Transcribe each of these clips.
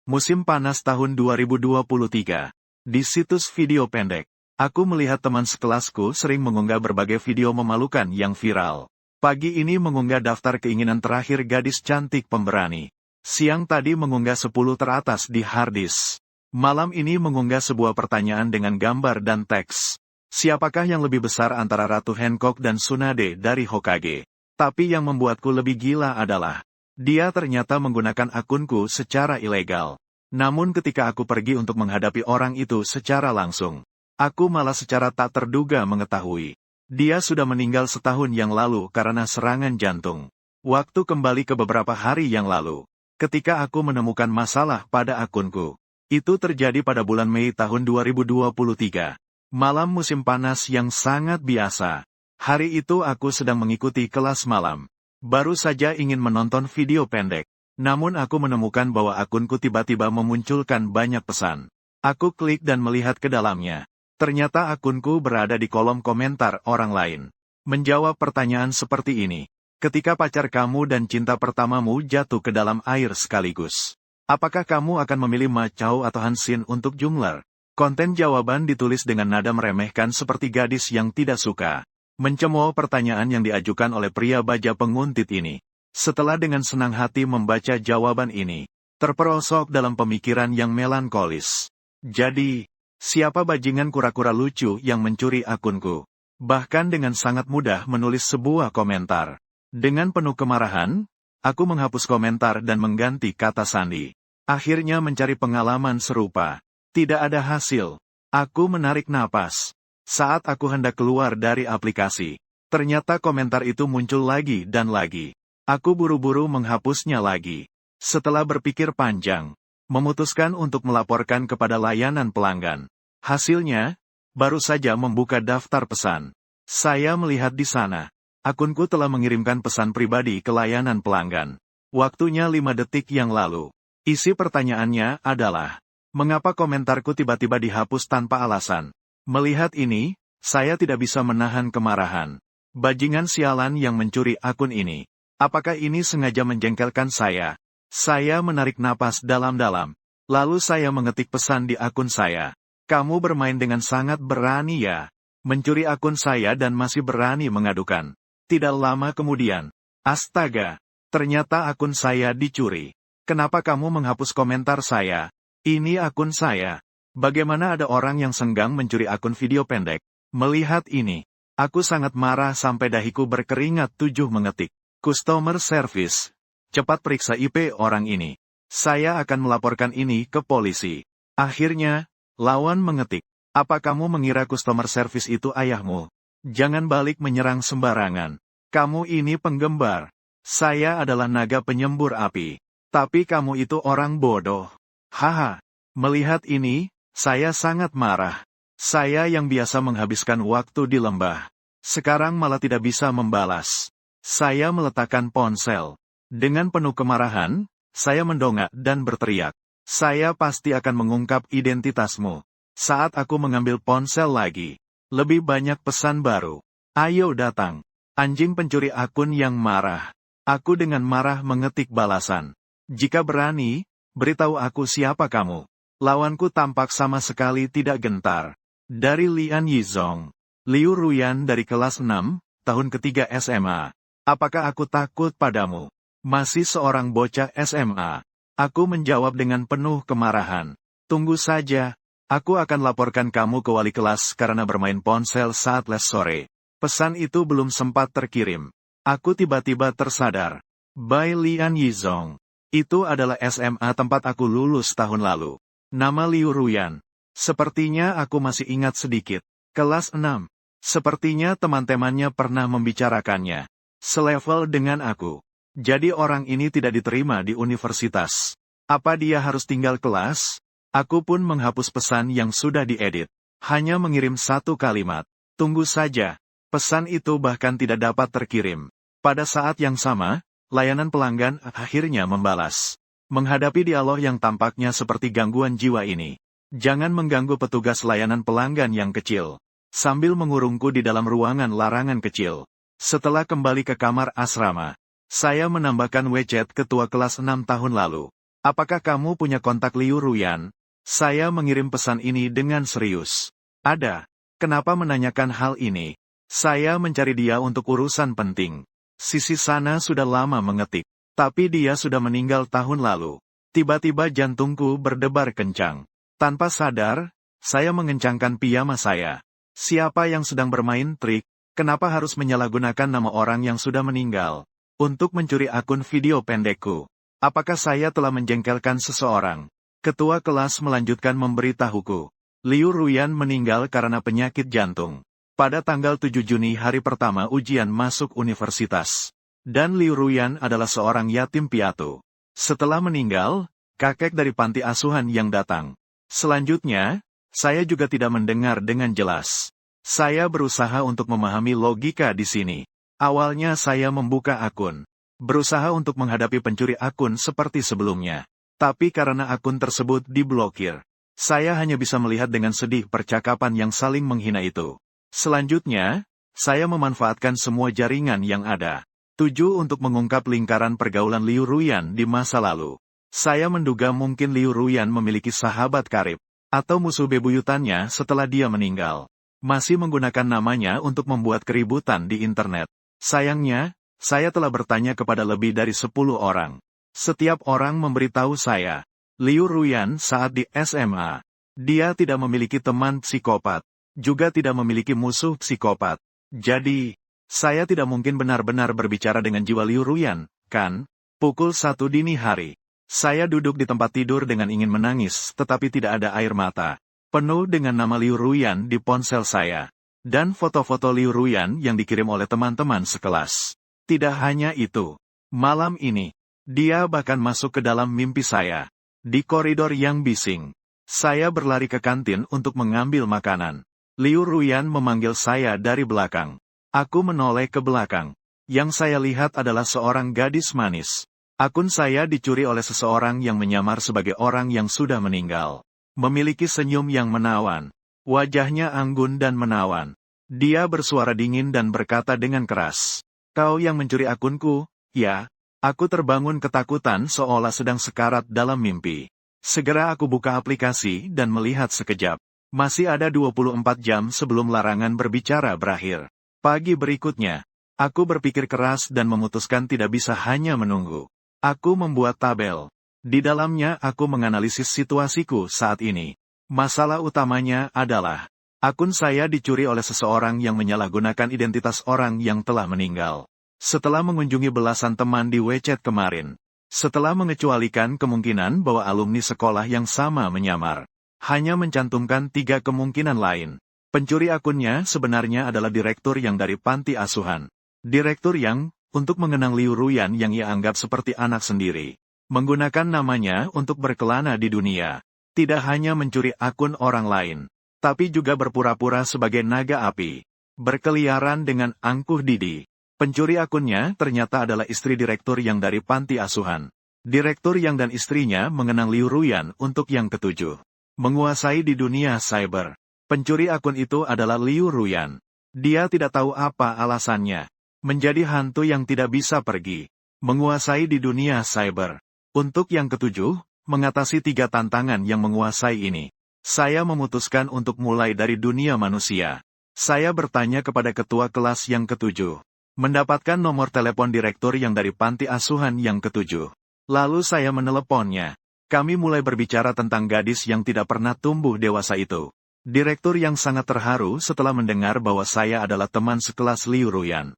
Musim panas tahun 2023. Di situs video pendek, aku melihat teman sekelasku sering mengunggah berbagai video memalukan yang viral. Pagi ini mengunggah daftar keinginan terakhir gadis cantik pemberani. Siang tadi mengunggah 10 teratas di harddisk. Malam ini mengunggah sebuah pertanyaan dengan gambar dan teks. Siapakah yang lebih besar antara Ratu Hancock dan Tsunade dari Hokage? Tapi yang membuatku lebih gila adalah, dia ternyata menggunakan akunku secara ilegal. Namun ketika aku pergi untuk menghadapi orang itu secara langsung, aku malah secara tak terduga mengetahui. Dia sudah meninggal setahun yang lalu karena serangan jantung. Waktu kembali ke beberapa hari yang lalu, ketika aku menemukan masalah pada akunku. Itu terjadi pada bulan Mei tahun 2023. Malam musim panas yang sangat biasa. Hari itu aku sedang mengikuti kelas malam. Baru saja ingin menonton video pendek. Namun aku menemukan bahwa akunku tiba-tiba memunculkan banyak pesan. Aku klik dan melihat ke dalamnya. Ternyata akunku berada di kolom komentar orang lain. Menjawab pertanyaan seperti ini. Ketika pacar kamu dan cinta pertamamu jatuh ke dalam air sekaligus, apakah kamu akan memilih Ma Chao atau Han Xin untuk jungler? Konten jawaban ditulis dengan nada meremehkan seperti gadis yang tidak suka. Mencemooh pertanyaan yang diajukan oleh pria baja penguntit ini. Setelah dengan senang hati membaca jawaban ini, terperosok dalam pemikiran yang melankolis. Jadi, siapa bajingan kura-kura lucu yang mencuri akunku? Bahkan dengan sangat mudah menulis sebuah komentar. Dengan penuh kemarahan, aku menghapus komentar dan mengganti kata sandi. Akhirnya mencari pengalaman serupa. Tidak ada hasil. Aku menarik napas. Saat aku hendak keluar dari aplikasi, ternyata komentar itu muncul lagi dan lagi. Aku buru-buru menghapusnya lagi. Setelah berpikir panjang, memutuskan untuk melaporkan kepada layanan pelanggan. Hasilnya, baru saja membuka daftar pesan. Saya melihat di sana, akunku telah mengirimkan pesan pribadi ke layanan pelanggan. Waktunya 5 detik yang lalu. Isi pertanyaannya adalah, mengapa komentarku tiba-tiba dihapus tanpa alasan? Melihat ini, saya tidak bisa menahan kemarahan. Bajingan sialan yang mencuri akun ini. Apakah ini sengaja menjengkelkan saya? Saya menarik napas dalam-dalam. Lalu saya mengetik pesan di akun saya. Kamu bermain dengan sangat berani ya. Mencuri akun saya dan masih berani mengadukan. Tidak lama kemudian. Astaga, ternyata akun saya dicuri. Kenapa kamu menghapus komentar saya? Ini akun saya. Bagaimana ada orang yang senggang mencuri akun video pendek? Melihat ini, aku sangat marah sampai dahiku berkeringat 7 mengetik. Customer service. Cepat periksa IP orang ini. Saya akan melaporkan ini ke polisi. Akhirnya, lawan mengetik. Apa kamu mengira customer service itu ayahmu? Jangan balik menyerang sembarangan. Kamu ini penggembar. Saya adalah naga penyembur api. Tapi kamu itu orang bodoh. Haha. Melihat ini, saya sangat marah. Saya yang biasa menghabiskan waktu di lembah, sekarang malah tidak bisa membalas. Saya meletakkan ponsel. Dengan penuh kemarahan, saya mendongak dan berteriak. Saya pasti akan mengungkap identitasmu. Saat aku mengambil ponsel lagi, lebih banyak pesan baru. Ayo datang. Anjing pencuri akun yang marah. Aku dengan marah mengetik balasan. Jika berani, beritahu aku siapa kamu. Lawanku tampak sama sekali tidak gentar. Dari Lian Yizong. Liu Ruyan dari kelas 6, tahun ketiga SMA. Apakah aku takut padamu? Masih seorang bocah SMA. Aku menjawab dengan penuh kemarahan. Tunggu saja. Aku akan laporkan kamu ke wali kelas karena bermain ponsel saat les sore. Pesan itu belum sempat terkirim. Aku tiba-tiba tersadar. By Lian Yizong. Itu adalah SMA tempat aku lulus tahun lalu. Nama Liu Ruyan. Sepertinya aku masih ingat sedikit. Kelas 6. Sepertinya teman-temannya pernah membicarakannya. Selevel dengan aku. Jadi orang ini tidak diterima di universitas. Apa dia harus tinggal kelas? Aku pun menghapus pesan yang sudah diedit. Hanya mengirim 1 kalimat. Tunggu saja. Pesan itu bahkan tidak dapat terkirim. Pada saat yang sama, layanan pelanggan akhirnya membalas. Menghadapi dialog yang tampaknya seperti gangguan jiwa ini, jangan mengganggu petugas layanan pelanggan yang kecil. Sambil mengurungku di dalam ruangan larangan kecil. Setelah kembali ke kamar asrama, saya menambahkan WeChat ketua kelas 6 tahun lalu. Apakah kamu punya kontak Liu Ruyan? Saya mengirim pesan ini dengan serius. Ada. Kenapa menanyakan hal ini? Saya mencari dia untuk urusan penting. Sisi sana sudah lama mengetik. Tapi dia sudah meninggal tahun lalu. Tiba-tiba jantungku berdebar kencang. Tanpa sadar, saya mengencangkan piyama saya. Siapa yang sedang bermain trik? Kenapa harus menyalahgunakan nama orang yang sudah meninggal? Untuk mencuri akun video pendekku. Apakah saya telah menjengkelkan seseorang? Ketua kelas melanjutkan memberitahuku. Liu Ruyan meninggal karena penyakit jantung. Pada tanggal 7 Juni hari pertama ujian masuk universitas. Dan Liu Ruyan adalah seorang yatim piatu. Setelah meninggal, kakek dari panti asuhan yang datang. Selanjutnya, saya juga tidak mendengar dengan jelas. Saya berusaha untuk memahami logika di sini. Awalnya saya membuka akun. Berusaha untuk menghadapi pencuri akun seperti sebelumnya. Tapi karena akun tersebut diblokir, saya hanya bisa melihat dengan sedih percakapan yang saling menghina itu. Selanjutnya, saya memanfaatkan semua jaringan yang ada. 7. Untuk mengungkap lingkaran pergaulan Liu Ruyan di masa lalu. Saya menduga mungkin Liu Ruyan memiliki sahabat karib, atau musuh bebuyutannya setelah dia meninggal. Masih menggunakan namanya untuk membuat keributan di internet. Sayangnya, saya telah bertanya kepada lebih dari 10 orang. Setiap orang memberitahu saya, Liu Ruyan saat di SMA. Dia tidak memiliki teman psikopat, juga tidak memiliki musuh psikopat. Jadi, saya tidak mungkin benar-benar berbicara dengan jiwa Liu Ruyan, kan? Pukul 1 dini hari. Saya duduk di tempat tidur dengan ingin menangis, tetapi tidak ada air mata. Penuh dengan nama Liu Ruyan di ponsel saya. Dan foto-foto Liu Ruyan yang dikirim oleh teman-teman sekelas. Tidak hanya itu. Malam ini, dia bahkan masuk ke dalam mimpi saya. Di koridor yang bising. Saya berlari ke kantin untuk mengambil makanan. Liu Ruyan memanggil saya dari belakang. Aku menoleh ke belakang. Yang saya lihat adalah seorang gadis manis. Akun saya dicuri oleh seseorang yang menyamar sebagai orang yang sudah meninggal. Memiliki senyum yang menawan. Wajahnya anggun dan menawan. Dia bersuara dingin dan berkata dengan keras. Kau yang mencuri akunku, ya? Aku terbangun ketakutan seolah sedang sekarat dalam mimpi. Segera aku buka aplikasi dan melihat sekejap. Masih ada 24 jam sebelum larangan berbicara berakhir. Pagi berikutnya, aku berpikir keras dan memutuskan tidak bisa hanya menunggu. Aku membuat tabel. Di dalamnya aku menganalisis situasiku saat ini. Masalah utamanya adalah, akun saya dicuri oleh seseorang yang menyalahgunakan identitas orang yang telah meninggal. Setelah mengunjungi belasan teman di WeChat kemarin. Setelah mengecualikan kemungkinan bahwa alumni sekolah yang sama menyamar. Hanya mencantumkan 3 kemungkinan lain. Pencuri akunnya sebenarnya adalah direktur yang dari panti asuhan. Direktur yang, untuk mengenang Liu Ruyan yang ia anggap seperti anak sendiri. Menggunakan namanya untuk berkelana di dunia. Tidak hanya mencuri akun orang lain. Tapi juga berpura-pura sebagai naga api. Berkeliaran dengan angkuh didi. Pencuri akunnya ternyata adalah istri direktur yang dari panti asuhan. Direktur yang dan istrinya mengenang Liu Ruyan untuk yang ketujuh. Menguasai di dunia cyber. Pencuri akun itu adalah Liu Ruyan. Dia tidak tahu apa alasannya. Menjadi hantu yang tidak bisa pergi. Menguasai di dunia cyber. Untuk yang ketujuh, mengatasi 3 tantangan yang menguasai ini. Saya memutuskan untuk mulai dari dunia manusia. Saya bertanya kepada ketua kelas yang ketujuh. Mendapatkan nomor telepon direktur yang dari panti asuhan yang ketujuh. Lalu saya meneleponnya. Kami mulai berbicara tentang gadis yang tidak pernah tumbuh dewasa itu. Direktur yang sangat terharu setelah mendengar bahwa saya adalah teman sekelas Liu Ruyan.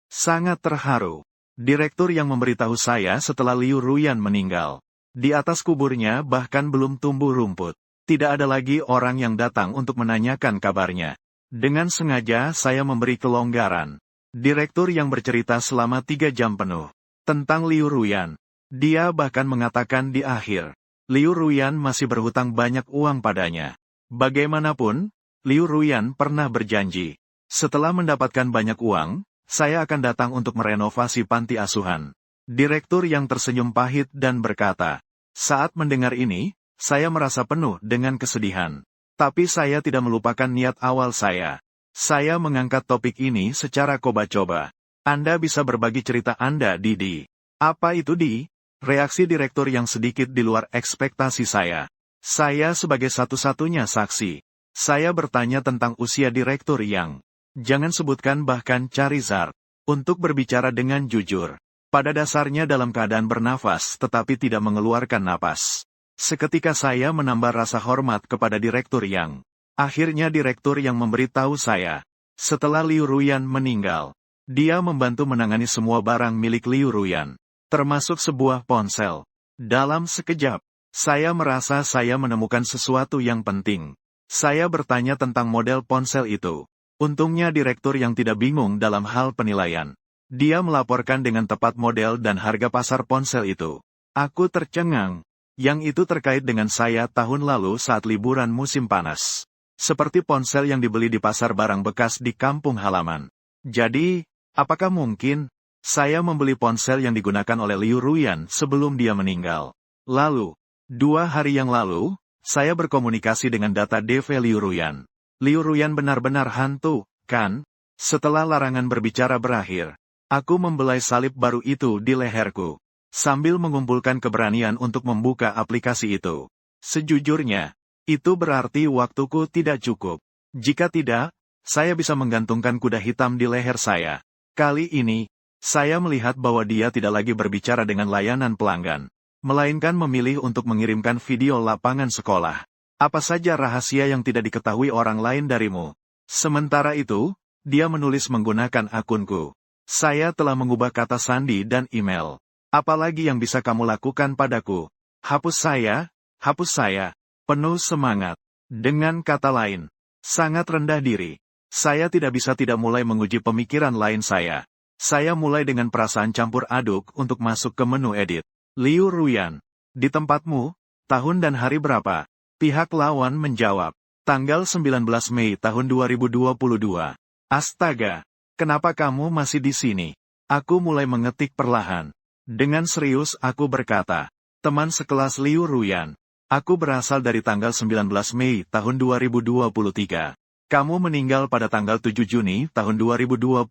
Sangat terharu. Direktur yang memberitahu saya setelah Liu Ruyan meninggal. Di atas kuburnya bahkan belum tumbuh rumput. Tidak ada lagi orang yang datang untuk menanyakan kabarnya. Dengan sengaja saya memberi kelonggaran. Direktur yang bercerita selama 3 jam penuh. Tentang Liu Ruyan. Dia bahkan mengatakan di akhir. Liu Ruyan masih berhutang banyak uang padanya. Bagaimanapun, Liu Ruyan pernah berjanji. Setelah mendapatkan banyak uang, saya akan datang untuk merenovasi panti asuhan. Direktur yang tersenyum pahit dan berkata, saat mendengar ini, saya merasa penuh dengan kesedihan. Tapi saya tidak melupakan niat awal saya. Saya mengangkat topik ini secara coba-coba. Anda bisa berbagi cerita Anda, Didi. Apa itu, Di? Reaksi direktur yang sedikit di luar ekspektasi saya. Saya sebagai satu-satunya saksi. Saya bertanya tentang usia direktur yang. Jangan sebutkan bahkan Charizard. Untuk berbicara dengan jujur. Pada dasarnya dalam keadaan bernafas tetapi tidak mengeluarkan napas. Seketika saya menambah rasa hormat kepada direktur yang. Akhirnya direktur yang memberitahu saya. Setelah Liu Ruyan meninggal. Dia membantu menangani semua barang milik Liu Ruyan. Termasuk sebuah ponsel. Dalam sekejap, saya merasa saya menemukan sesuatu yang penting. Saya bertanya tentang model ponsel itu. Untungnya direktur yang tidak bingung dalam hal penilaian. Dia melaporkan dengan tepat model dan harga pasar ponsel itu. Aku tercengang. Yang itu terkait dengan saya tahun lalu saat liburan musim panas. Seperti ponsel yang dibeli di pasar barang bekas di kampung halaman. Jadi, apakah mungkin saya membeli ponsel yang digunakan oleh Liu Ruyan sebelum dia meninggal? Lalu, 2 hari yang lalu, saya berkomunikasi dengan data DV Liu Ruyan. Liu Ruyan benar-benar hantu, kan? Setelah larangan berbicara berakhir, aku membelai salib baru itu di leherku. Sambil mengumpulkan keberanian untuk membuka aplikasi itu. Sejujurnya, itu berarti waktuku tidak cukup. Jika tidak, saya bisa menggantungkan kuda hitam di leher saya. Kali ini, saya melihat bahwa dia tidak lagi berbicara dengan layanan pelanggan, melainkan memilih untuk mengirimkan video lapangan sekolah. Apa saja rahasia yang tidak diketahui orang lain darimu? Sementara itu, dia menulis menggunakan akunku. Saya telah mengubah kata sandi dan email. Apalagi yang bisa kamu lakukan padaku? Hapus saya, penuh semangat. Dengan kata lain, sangat rendah diri. Saya tidak bisa tidak mulai menguji pemikiran lain saya. Saya mulai dengan perasaan campur aduk untuk masuk ke menu edit. Liu Ruyan, di tempatmu, tahun dan hari berapa? Pihak lawan menjawab, tanggal 19 Mei tahun 2022. Astaga, kenapa kamu masih di sini? Aku mulai mengetik perlahan. Dengan serius aku berkata, teman sekelas Liu Ruyan, aku berasal dari tanggal 19 Mei tahun 2023. Kamu meninggal pada tanggal 7 Juni tahun 2022.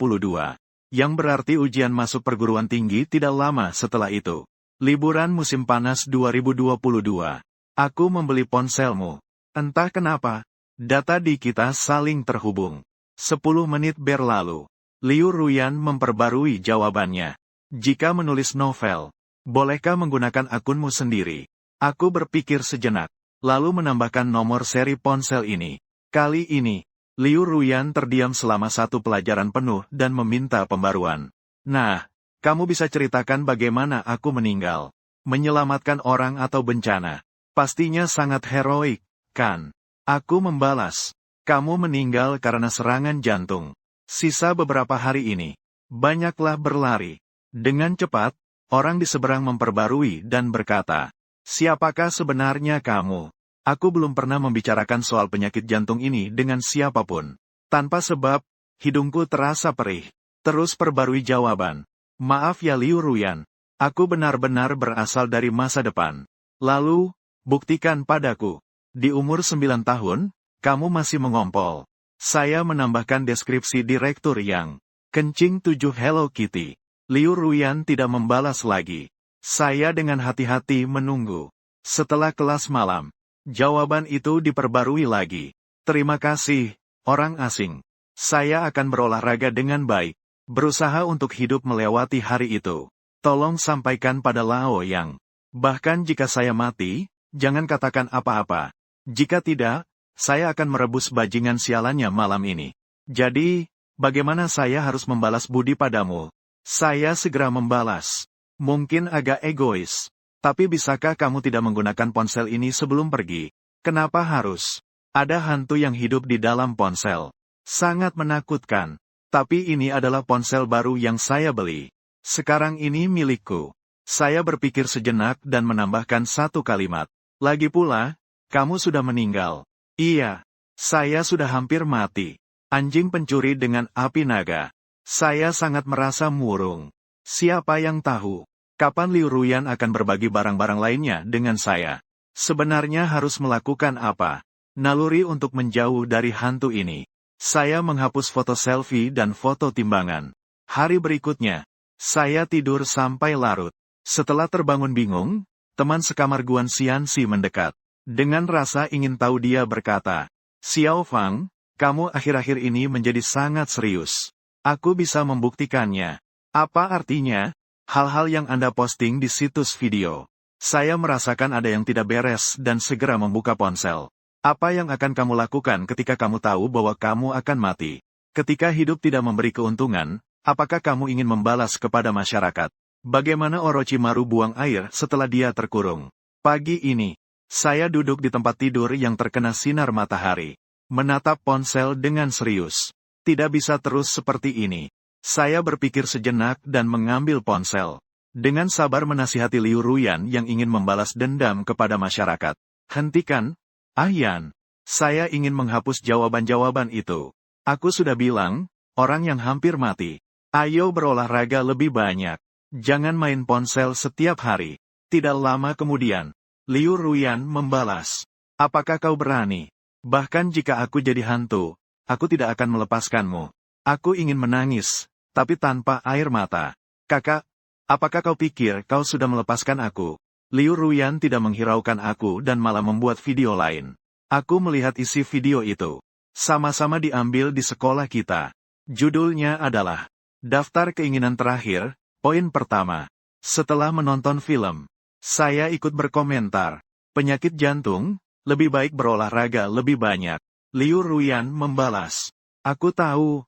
Yang berarti ujian masuk perguruan tinggi tidak lama setelah itu. Liburan musim panas 2022. Aku membeli ponselmu. Entah kenapa, data di kita saling terhubung. 10 menit berlalu. Liu Ruyan memperbarui jawabannya. Jika menulis novel, bolehkah menggunakan akunmu sendiri? Aku berpikir sejenak, lalu menambahkan nomor seri ponsel ini. Kali ini, Liu Ruyan terdiam selama 1 pelajaran penuh dan meminta pembaruan. Nah, kamu bisa ceritakan bagaimana aku meninggal? Menyelamatkan orang atau bencana? Pastinya sangat heroik, kan? Aku membalas, kamu meninggal karena serangan jantung. Sisa beberapa hari ini, banyaklah berlari. Dengan cepat, orang di seberang memperbarui dan berkata, siapakah sebenarnya kamu? Aku belum pernah membicarakan soal penyakit jantung ini dengan siapapun. Tanpa sebab, hidungku terasa perih. Terus perbarui jawaban. Maaf ya Liu Ruyan, aku benar-benar berasal dari masa depan. Lalu, buktikan padaku. Di umur 9 tahun, kamu masih mengompol. Saya menambahkan deskripsi direktur yang kencing 7 Hello Kitty. Liu Ruyan tidak membalas lagi. Saya dengan hati-hati menunggu. Setelah kelas malam, jawaban itu diperbarui lagi. Terima kasih, orang asing. Saya akan berolahraga dengan baik. Berusaha untuk hidup melewati hari itu. Tolong sampaikan pada Lao Yang. Bahkan jika saya mati, jangan katakan apa-apa. Jika tidak, saya akan merebus bajingan sialannya malam ini. Jadi, bagaimana saya harus membalas budi padamu? Saya segera membalas. Mungkin agak egois. Tapi bisakah kamu tidak menggunakan ponsel ini sebelum pergi? Kenapa harus? Ada hantu yang hidup di dalam ponsel. Sangat menakutkan. Tapi ini adalah ponsel baru yang saya beli. Sekarang ini milikku. Saya berpikir sejenak dan menambahkan 1 kalimat. Lagi pula, kamu sudah meninggal. Iya. Saya sudah hampir mati. Anjing pencuri dengan api naga. Saya sangat merasa murung. Siapa yang tahu, kapan Liu Ruyan akan berbagi barang-barang lainnya dengan saya? Sebenarnya harus melakukan apa? Naluri untuk menjauh dari hantu ini. Saya menghapus foto selfie dan foto timbangan. Hari berikutnya, saya tidur sampai larut. Setelah terbangun bingung, teman sekamar Guan Xianxi mendekat. Dengan rasa ingin tahu dia berkata, "Xiao Fang, kamu akhir-akhir ini menjadi sangat serius. Aku bisa membuktikannya." "Apa artinya?" "Hal-hal yang Anda posting di situs video. Saya merasakan ada yang tidak beres dan segera membuka ponsel. Apa yang akan kamu lakukan ketika kamu tahu bahwa kamu akan mati? Ketika hidup tidak memberi keuntungan, apakah kamu ingin membalas kepada masyarakat? Bagaimana Orochimaru buang air setelah dia terkurung? Pagi ini, saya duduk di tempat tidur yang terkena sinar matahari, menatap ponsel dengan serius. Tidak bisa terus seperti ini. Saya berpikir sejenak dan mengambil ponsel. Dengan sabar menasihati Liu Ruyan yang ingin membalas dendam kepada masyarakat. "Hentikan, Yan. Saya ingin menghapus jawaban-jawaban itu. Aku sudah bilang, orang yang hampir mati. Ayo berolahraga lebih banyak. Jangan main ponsel setiap hari." Tidak lama kemudian, Liu Ruyan membalas. "Apakah kau berani? Bahkan jika aku jadi hantu, aku tidak akan melepaskanmu." Aku ingin menangis, tapi tanpa air mata. "Kakak, apakah kau pikir kau sudah melepaskan aku?" Liu Ruyan tidak menghiraukan aku dan malah membuat video lain. Aku melihat isi video itu. Sama-sama diambil di sekolah kita. Judulnya adalah Daftar Keinginan Terakhir, poin pertama. Setelah menonton film, saya ikut berkomentar. "Penyakit jantung, lebih baik berolahraga lebih banyak." Liu Ruyan membalas. "Aku tahu.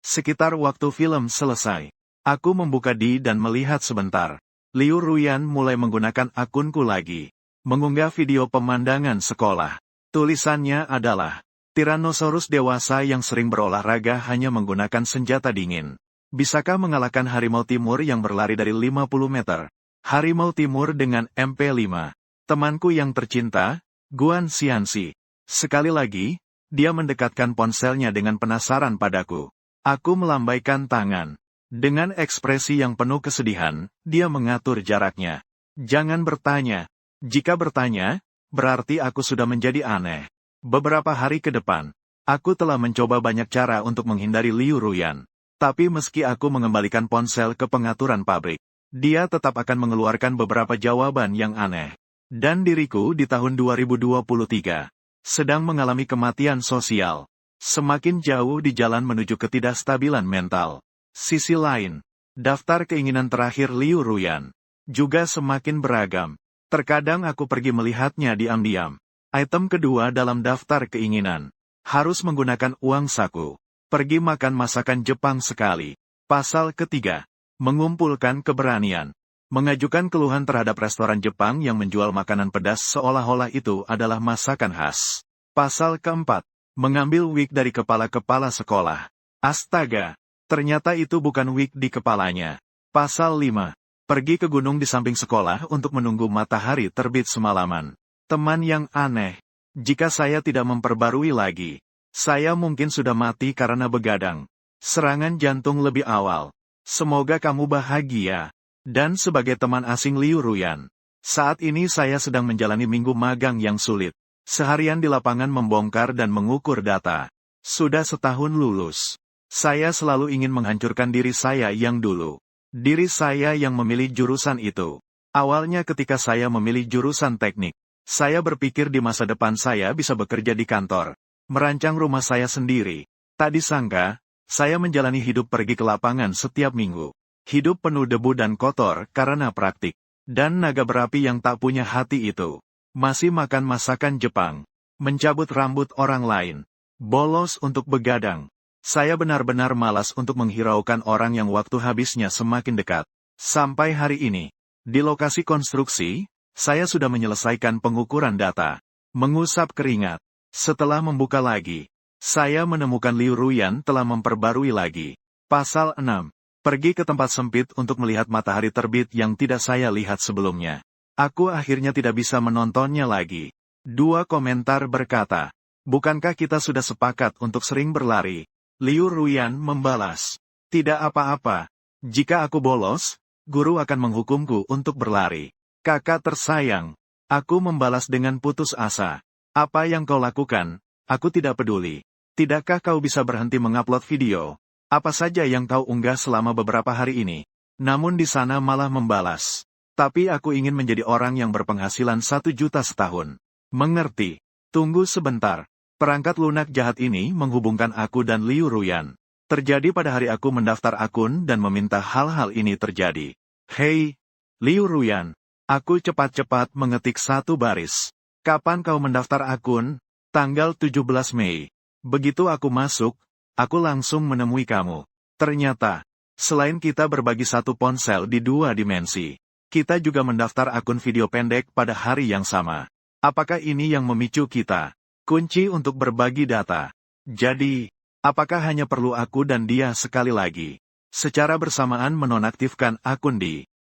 Sekitar waktu film selesai, aku membuka dan melihat sebentar. Liu Ruyan mulai menggunakan akunku lagi. Mengunggah video pemandangan sekolah. Tulisannya adalah, Tyrannosaurus dewasa yang sering berolahraga hanya menggunakan senjata dingin. Bisakah mengalahkan harimau timur yang berlari dari 50 meter? Harimau timur dengan MP5. Temanku yang tercinta, Guan Xianxi." Sekali lagi, dia mendekatkan ponselnya dengan penasaran padaku. Aku melambaikan tangan. Dengan ekspresi yang penuh kesedihan, dia mengatur jaraknya. "Jangan bertanya. Jika bertanya, berarti aku sudah menjadi aneh." Beberapa hari ke depan, aku telah mencoba banyak cara untuk menghindari Liu Ruyan. Tapi meski aku mengembalikan ponsel ke pengaturan pabrik, dia tetap akan mengeluarkan beberapa jawaban yang aneh. Dan diriku di tahun 2023 sedang mengalami kematian sosial. Semakin jauh di jalan menuju ketidakstabilan mental. Sisi lain, daftar keinginan terakhir Liu Ruyan juga semakin beragam. Terkadang aku pergi melihatnya diam-diam. Item kedua dalam daftar keinginan, harus menggunakan uang saku. Pergi makan masakan Jepang sekali. Pasal ketiga, mengumpulkan keberanian. Mengajukan keluhan terhadap restoran Jepang yang menjual makanan pedas seolah-olah itu adalah masakan khas. Pasal keempat, mengambil wig dari kepala-kepala sekolah. Astaga! Ternyata itu bukan wig di kepalanya. Pasal 5. Pergi ke gunung di samping sekolah untuk menunggu matahari terbit semalaman. Teman yang aneh. Jika saya tidak memperbarui lagi, saya mungkin sudah mati karena begadang. Serangan jantung lebih awal. Semoga kamu bahagia. Dan sebagai teman asing Liu Ruyan, saat ini saya sedang menjalani minggu magang yang sulit. Seharian di lapangan membongkar dan mengukur data. Sudah setahun lulus. Saya selalu ingin menghancurkan diri saya yang dulu. Diri saya yang memilih jurusan itu. Awalnya ketika saya memilih jurusan teknik, saya berpikir di masa depan saya bisa bekerja di kantor, merancang rumah saya sendiri. Tak disangka, saya menjalani hidup pergi ke lapangan setiap minggu. Hidup penuh debu dan kotor karena praktik. Dan naga berapi yang tak punya hati itu. Masih makan masakan Jepang. Mencabut rambut orang lain. Bolos untuk begadang. Saya benar-benar malas untuk menghiraukan orang yang waktu habisnya semakin dekat. Sampai hari ini, di lokasi konstruksi, saya sudah menyelesaikan pengukuran data. Mengusap keringat. Setelah membuka lagi, saya menemukan Liu Ruyan telah memperbarui lagi. Pasal 6. Pergi ke tempat sempit untuk melihat matahari terbit yang tidak saya lihat sebelumnya. Aku akhirnya tidak bisa menontonnya lagi. Dua komentar berkata, "Bukankah kita sudah sepakat untuk sering berlari?" Liu Ruyan membalas, "Tidak apa-apa. Jika aku bolos, guru akan menghukumku untuk berlari." "Kakak tersayang," aku membalas dengan putus asa. "Apa yang kau lakukan, aku tidak peduli. Tidakkah kau bisa berhenti mengupload video? Apa saja yang kau unggah selama beberapa hari ini?" Namun di sana malah membalas. Tapi aku ingin menjadi orang yang berpenghasilan 1 juta setahun. Mengerti? Tunggu sebentar. Perangkat lunak jahat ini menghubungkan aku dan Liu Ruyan. Terjadi pada hari aku mendaftar akun dan meminta hal-hal ini terjadi. Hei, Liu Ruyan. Aku cepat-cepat mengetik satu baris. Kapan kau mendaftar akun? Tanggal 17 Mei. Begitu aku masuk, aku langsung menemui kamu. Ternyata, selain kita berbagi satu ponsel di 2 dimensi, kita juga mendaftar akun video pendek pada hari yang sama. Apakah ini yang memicu kita? Kunci untuk berbagi data. Jadi, apakah hanya perlu aku dan dia sekali lagi? Secara bersamaan menonaktifkan akun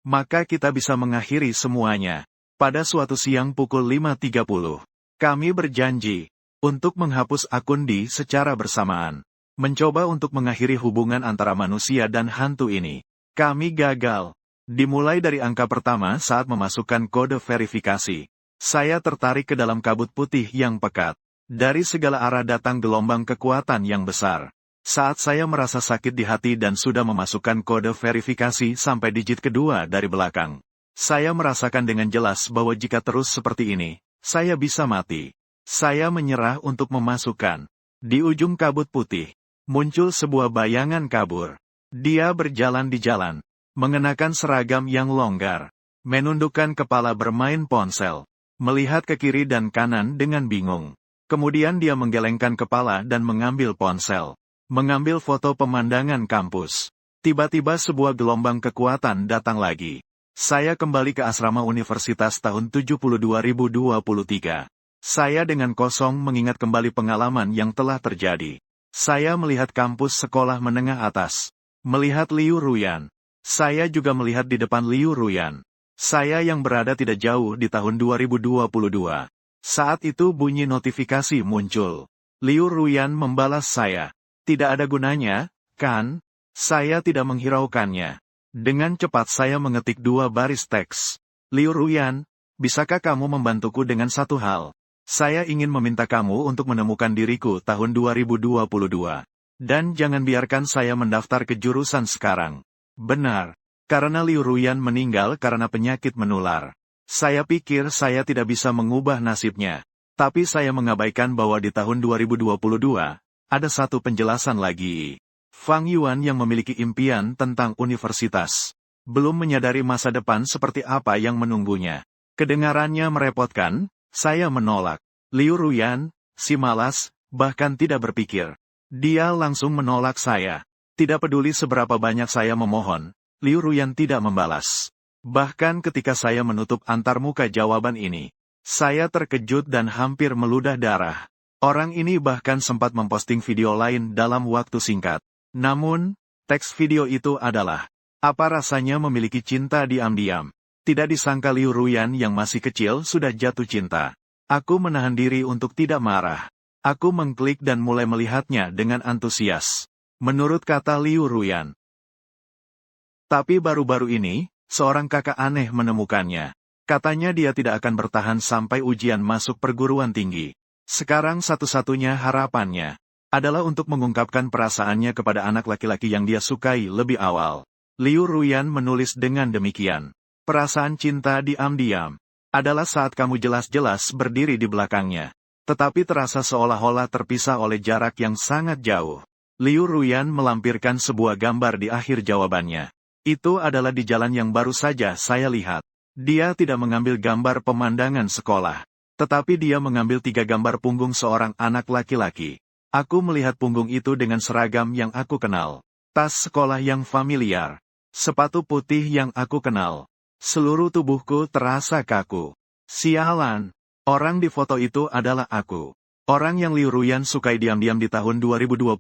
maka kita bisa mengakhiri semuanya. Pada suatu siang pukul 5.30, kami berjanji untuk menghapus akun secara bersamaan. Mencoba untuk mengakhiri hubungan antara manusia dan hantu ini. Kami gagal. Dimulai dari angka pertama saat memasukkan kode verifikasi. Saya tertarik ke dalam kabut putih yang pekat. Dari segala arah datang gelombang kekuatan yang besar. Saat saya merasa sakit di hati dan sudah memasukkan kode verifikasi sampai digit kedua dari belakang. Saya merasakan dengan jelas bahwa jika terus seperti ini, saya bisa mati. Saya menyerah untuk memasukkan. Di ujung kabut putih, muncul sebuah bayangan kabur. Dia berjalan di jalan. Mengenakan seragam yang longgar, menundukkan kepala bermain ponsel, melihat ke kiri dan kanan dengan bingung. Kemudian dia menggelengkan kepala dan mengambil ponsel, mengambil foto pemandangan kampus. Tiba-tiba sebuah gelombang kekuatan datang lagi. Saya kembali ke asrama universitas tahun 2023. Saya dengan kosong mengingat kembali pengalaman yang telah terjadi. Saya melihat kampus sekolah menengah atas, melihat Liu Ruyan. Saya juga melihat di depan Liu Ruyan. Saya yang berada tidak jauh di tahun 2022. Saat itu bunyi notifikasi muncul. Liu Ruyan membalas saya. Tidak ada gunanya, kan? Saya tidak menghiraukannya. Dengan cepat saya mengetik 2 baris teks. Liu Ruyan, bisakah kamu membantuku dengan satu hal? Saya ingin meminta kamu untuk menemukan diriku tahun 2022. Dan jangan biarkan saya mendaftar ke jurusan sekarang. Benar, karena Liu Ruyan meninggal karena penyakit menular. Saya pikir saya tidak bisa mengubah nasibnya. Tapi saya mengabaikan bahwa di tahun 2022, ada satu penjelasan lagi. Fang Yuan yang memiliki impian tentang universitas. Belum menyadari masa depan seperti apa yang menunggunya. Kedengarannya merepotkan, saya menolak. Liu Ruyan, si malas, bahkan tidak berpikir. Dia langsung menolak saya. Tidak peduli seberapa banyak saya memohon, Liu Ruyan tidak membalas. Bahkan ketika saya menutup antarmuka jawaban ini, saya terkejut dan hampir meludah darah. Orang ini bahkan sempat memposting video lain dalam waktu singkat. Namun, teks video itu adalah, apa rasanya memiliki cinta diam-diam. Tidak disangka Liu Ruyan yang masih kecil sudah jatuh cinta. Aku menahan diri untuk tidak marah. Aku mengklik dan mulai melihatnya dengan antusias. Menurut kata Liu Ruyan. Tapi baru-baru ini, seorang kakak aneh menemukannya. Katanya dia tidak akan bertahan sampai ujian masuk perguruan tinggi. Sekarang satu-satunya harapannya adalah untuk mengungkapkan perasaannya kepada anak laki-laki yang dia sukai lebih awal. Liu Ruyan menulis dengan demikian. Perasaan cinta diam-diam adalah saat kamu jelas-jelas berdiri di belakangnya, tetapi terasa seolah-olah terpisah oleh jarak yang sangat jauh. Liu Ruyan melampirkan sebuah gambar di akhir jawabannya. Itu adalah di jalan yang baru saja saya lihat. Dia tidak mengambil gambar pemandangan sekolah, tetapi dia mengambil 3 gambar punggung seorang anak laki-laki. Aku melihat punggung itu dengan seragam yang aku kenal. Tas sekolah yang familiar. Sepatu putih yang aku kenal. Seluruh tubuhku terasa kaku. Sialan. Orang di foto itu adalah aku. Orang yang Liu Ruyan sukai diam-diam di tahun 2022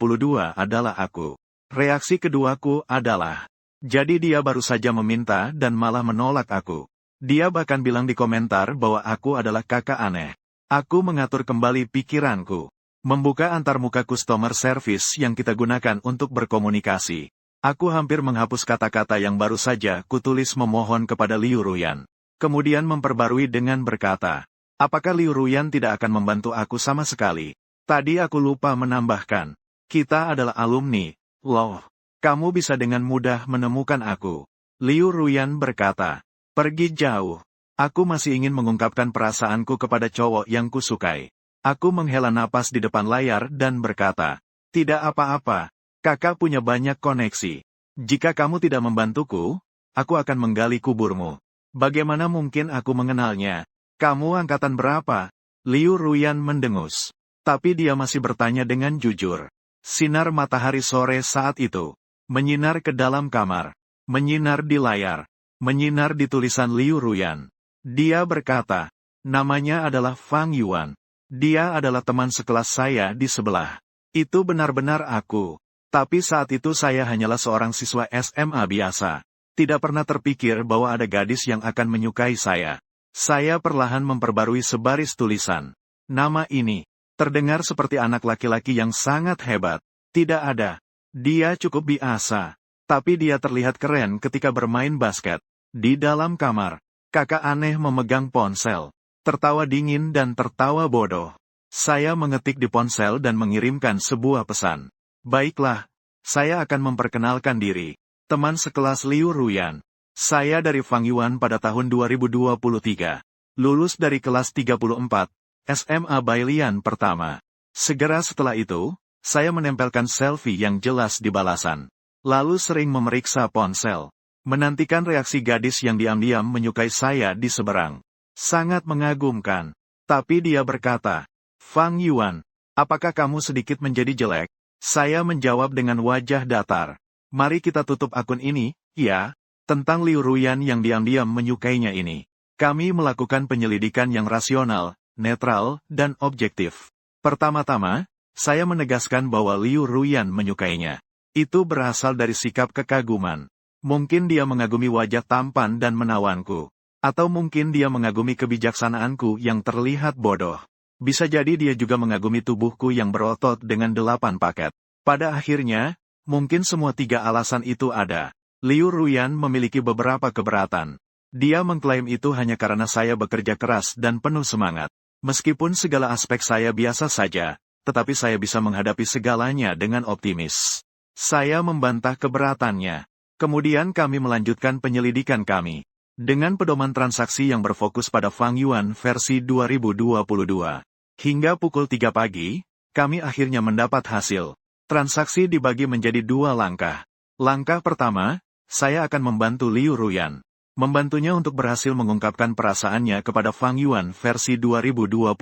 adalah aku. Reaksi keduaku adalah, jadi dia baru saja meminta dan malah menolak aku. Dia bahkan bilang di komentar bahwa aku adalah kakak aneh. Aku mengatur kembali pikiranku. Membuka antarmuka customer service yang kita gunakan untuk berkomunikasi. Aku hampir menghapus kata-kata yang baru saja kutulis memohon kepada Liu Ruyan. Kemudian memperbarui dengan berkata, apakah Liu Ruyan tidak akan membantu aku sama sekali? Tadi aku lupa menambahkan. Kita adalah alumni, loh. Kamu bisa dengan mudah menemukan aku. Liu Ruyan berkata, pergi jauh. Aku masih ingin mengungkapkan perasaanku kepada cowok yang kusukai. Aku menghela napas di depan layar dan berkata, tidak apa-apa, kakak punya banyak koneksi. Jika kamu tidak membantuku, aku akan menggali kuburmu. Bagaimana mungkin aku mengenalnya? Kamu angkatan berapa? Liu Ruyan mendengus. Tapi dia masih bertanya dengan jujur. Sinar matahari sore saat itu menyinar ke dalam kamar, menyinar di layar, menyinar di tulisan Liu Ruyan. Dia berkata, namanya adalah Fang Yuan. Dia adalah teman sekelas saya di sebelah. Itu benar-benar aku. Tapi saat itu saya hanyalah seorang siswa SMA biasa. Tidak pernah terpikir bahwa ada gadis yang akan menyukai saya. Saya perlahan memperbarui sebaris tulisan. Nama ini terdengar seperti anak laki-laki yang sangat hebat. Tidak ada. Dia cukup biasa. Tapi dia terlihat keren ketika bermain basket. Di dalam kamar, kakak aneh memegang ponsel. Tertawa dingin dan tertawa bodoh. Saya mengetik di ponsel dan mengirimkan sebuah pesan. Baiklah, saya akan memperkenalkan diri. Teman sekelas Liu Ruyan. Saya dari Fang Yuan pada tahun 2023. Lulus dari kelas 34. SMA Bailian pertama. Segera setelah itu, saya menempelkan selfie yang jelas di balasan. Lalu sering memeriksa ponsel. Menantikan reaksi gadis yang diam-diam menyukai saya di seberang. Sangat mengagumkan. Tapi dia berkata, Fang Yuan, apakah kamu sedikit menjadi jelek? Saya menjawab dengan wajah datar. Mari kita tutup akun ini, ya. Tentang Liu Ruyan yang diam-diam menyukainya ini. Kami melakukan penyelidikan yang rasional, netral, dan objektif. Pertama-tama, saya menegaskan bahwa Liu Ruyan menyukainya. Itu berasal dari sikap kekaguman. Mungkin dia mengagumi wajah tampan dan menawanku. Atau mungkin dia mengagumi kebijaksanaanku yang terlihat bodoh. Bisa jadi dia juga mengagumi tubuhku yang berotot dengan 8 paket. Pada akhirnya, mungkin semua 3 alasan itu ada. Liu Ruyan memiliki beberapa keberatan. Dia mengklaim itu hanya karena saya bekerja keras dan penuh semangat. Meskipun segala aspek saya biasa saja, tetapi saya bisa menghadapi segalanya dengan optimis. Saya membantah keberatannya. Kemudian kami melanjutkan penyelidikan kami. Dengan pedoman transaksi yang berfokus pada Fang Yuan versi 2022. Hingga pukul 3 pagi, kami akhirnya mendapat hasil. Transaksi dibagi menjadi 2 langkah. Langkah pertama, saya akan membantu Liu Ruyan. Membantunya untuk berhasil mengungkapkan perasaannya kepada Fang Yuan versi 2022.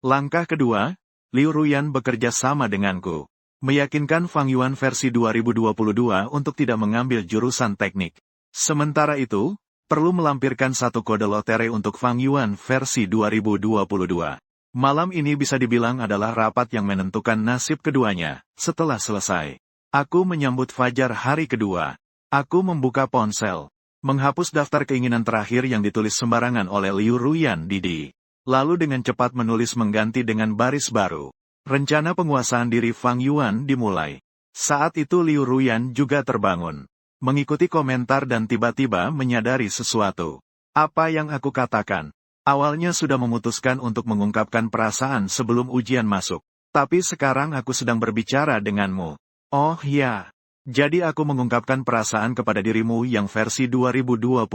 Langkah kedua, Liu Ruyan bekerja sama denganku. Meyakinkan Fang Yuan versi 2022 untuk tidak mengambil jurusan teknik. Sementara itu, perlu melampirkan satu kode lotre untuk Fang Yuan versi 2022. Malam ini bisa dibilang adalah rapat yang menentukan nasib keduanya. Setelah selesai, aku menyambut fajar hari kedua. Aku membuka ponsel. Menghapus daftar keinginan terakhir yang ditulis sembarangan oleh Liu Ruyan Didi. Lalu dengan cepat menulis mengganti dengan baris baru. Rencana penguasaan diri Fang Yuan dimulai. Saat itu Liu Ruyan juga terbangun. Mengikuti komentar dan tiba-tiba menyadari sesuatu. Apa yang aku katakan? Awalnya sudah memutuskan untuk mengungkapkan perasaan sebelum ujian masuk. Tapi sekarang aku sedang berbicara denganmu. Oh ya. Jadi aku mengungkapkan perasaan kepada dirimu yang versi 2022.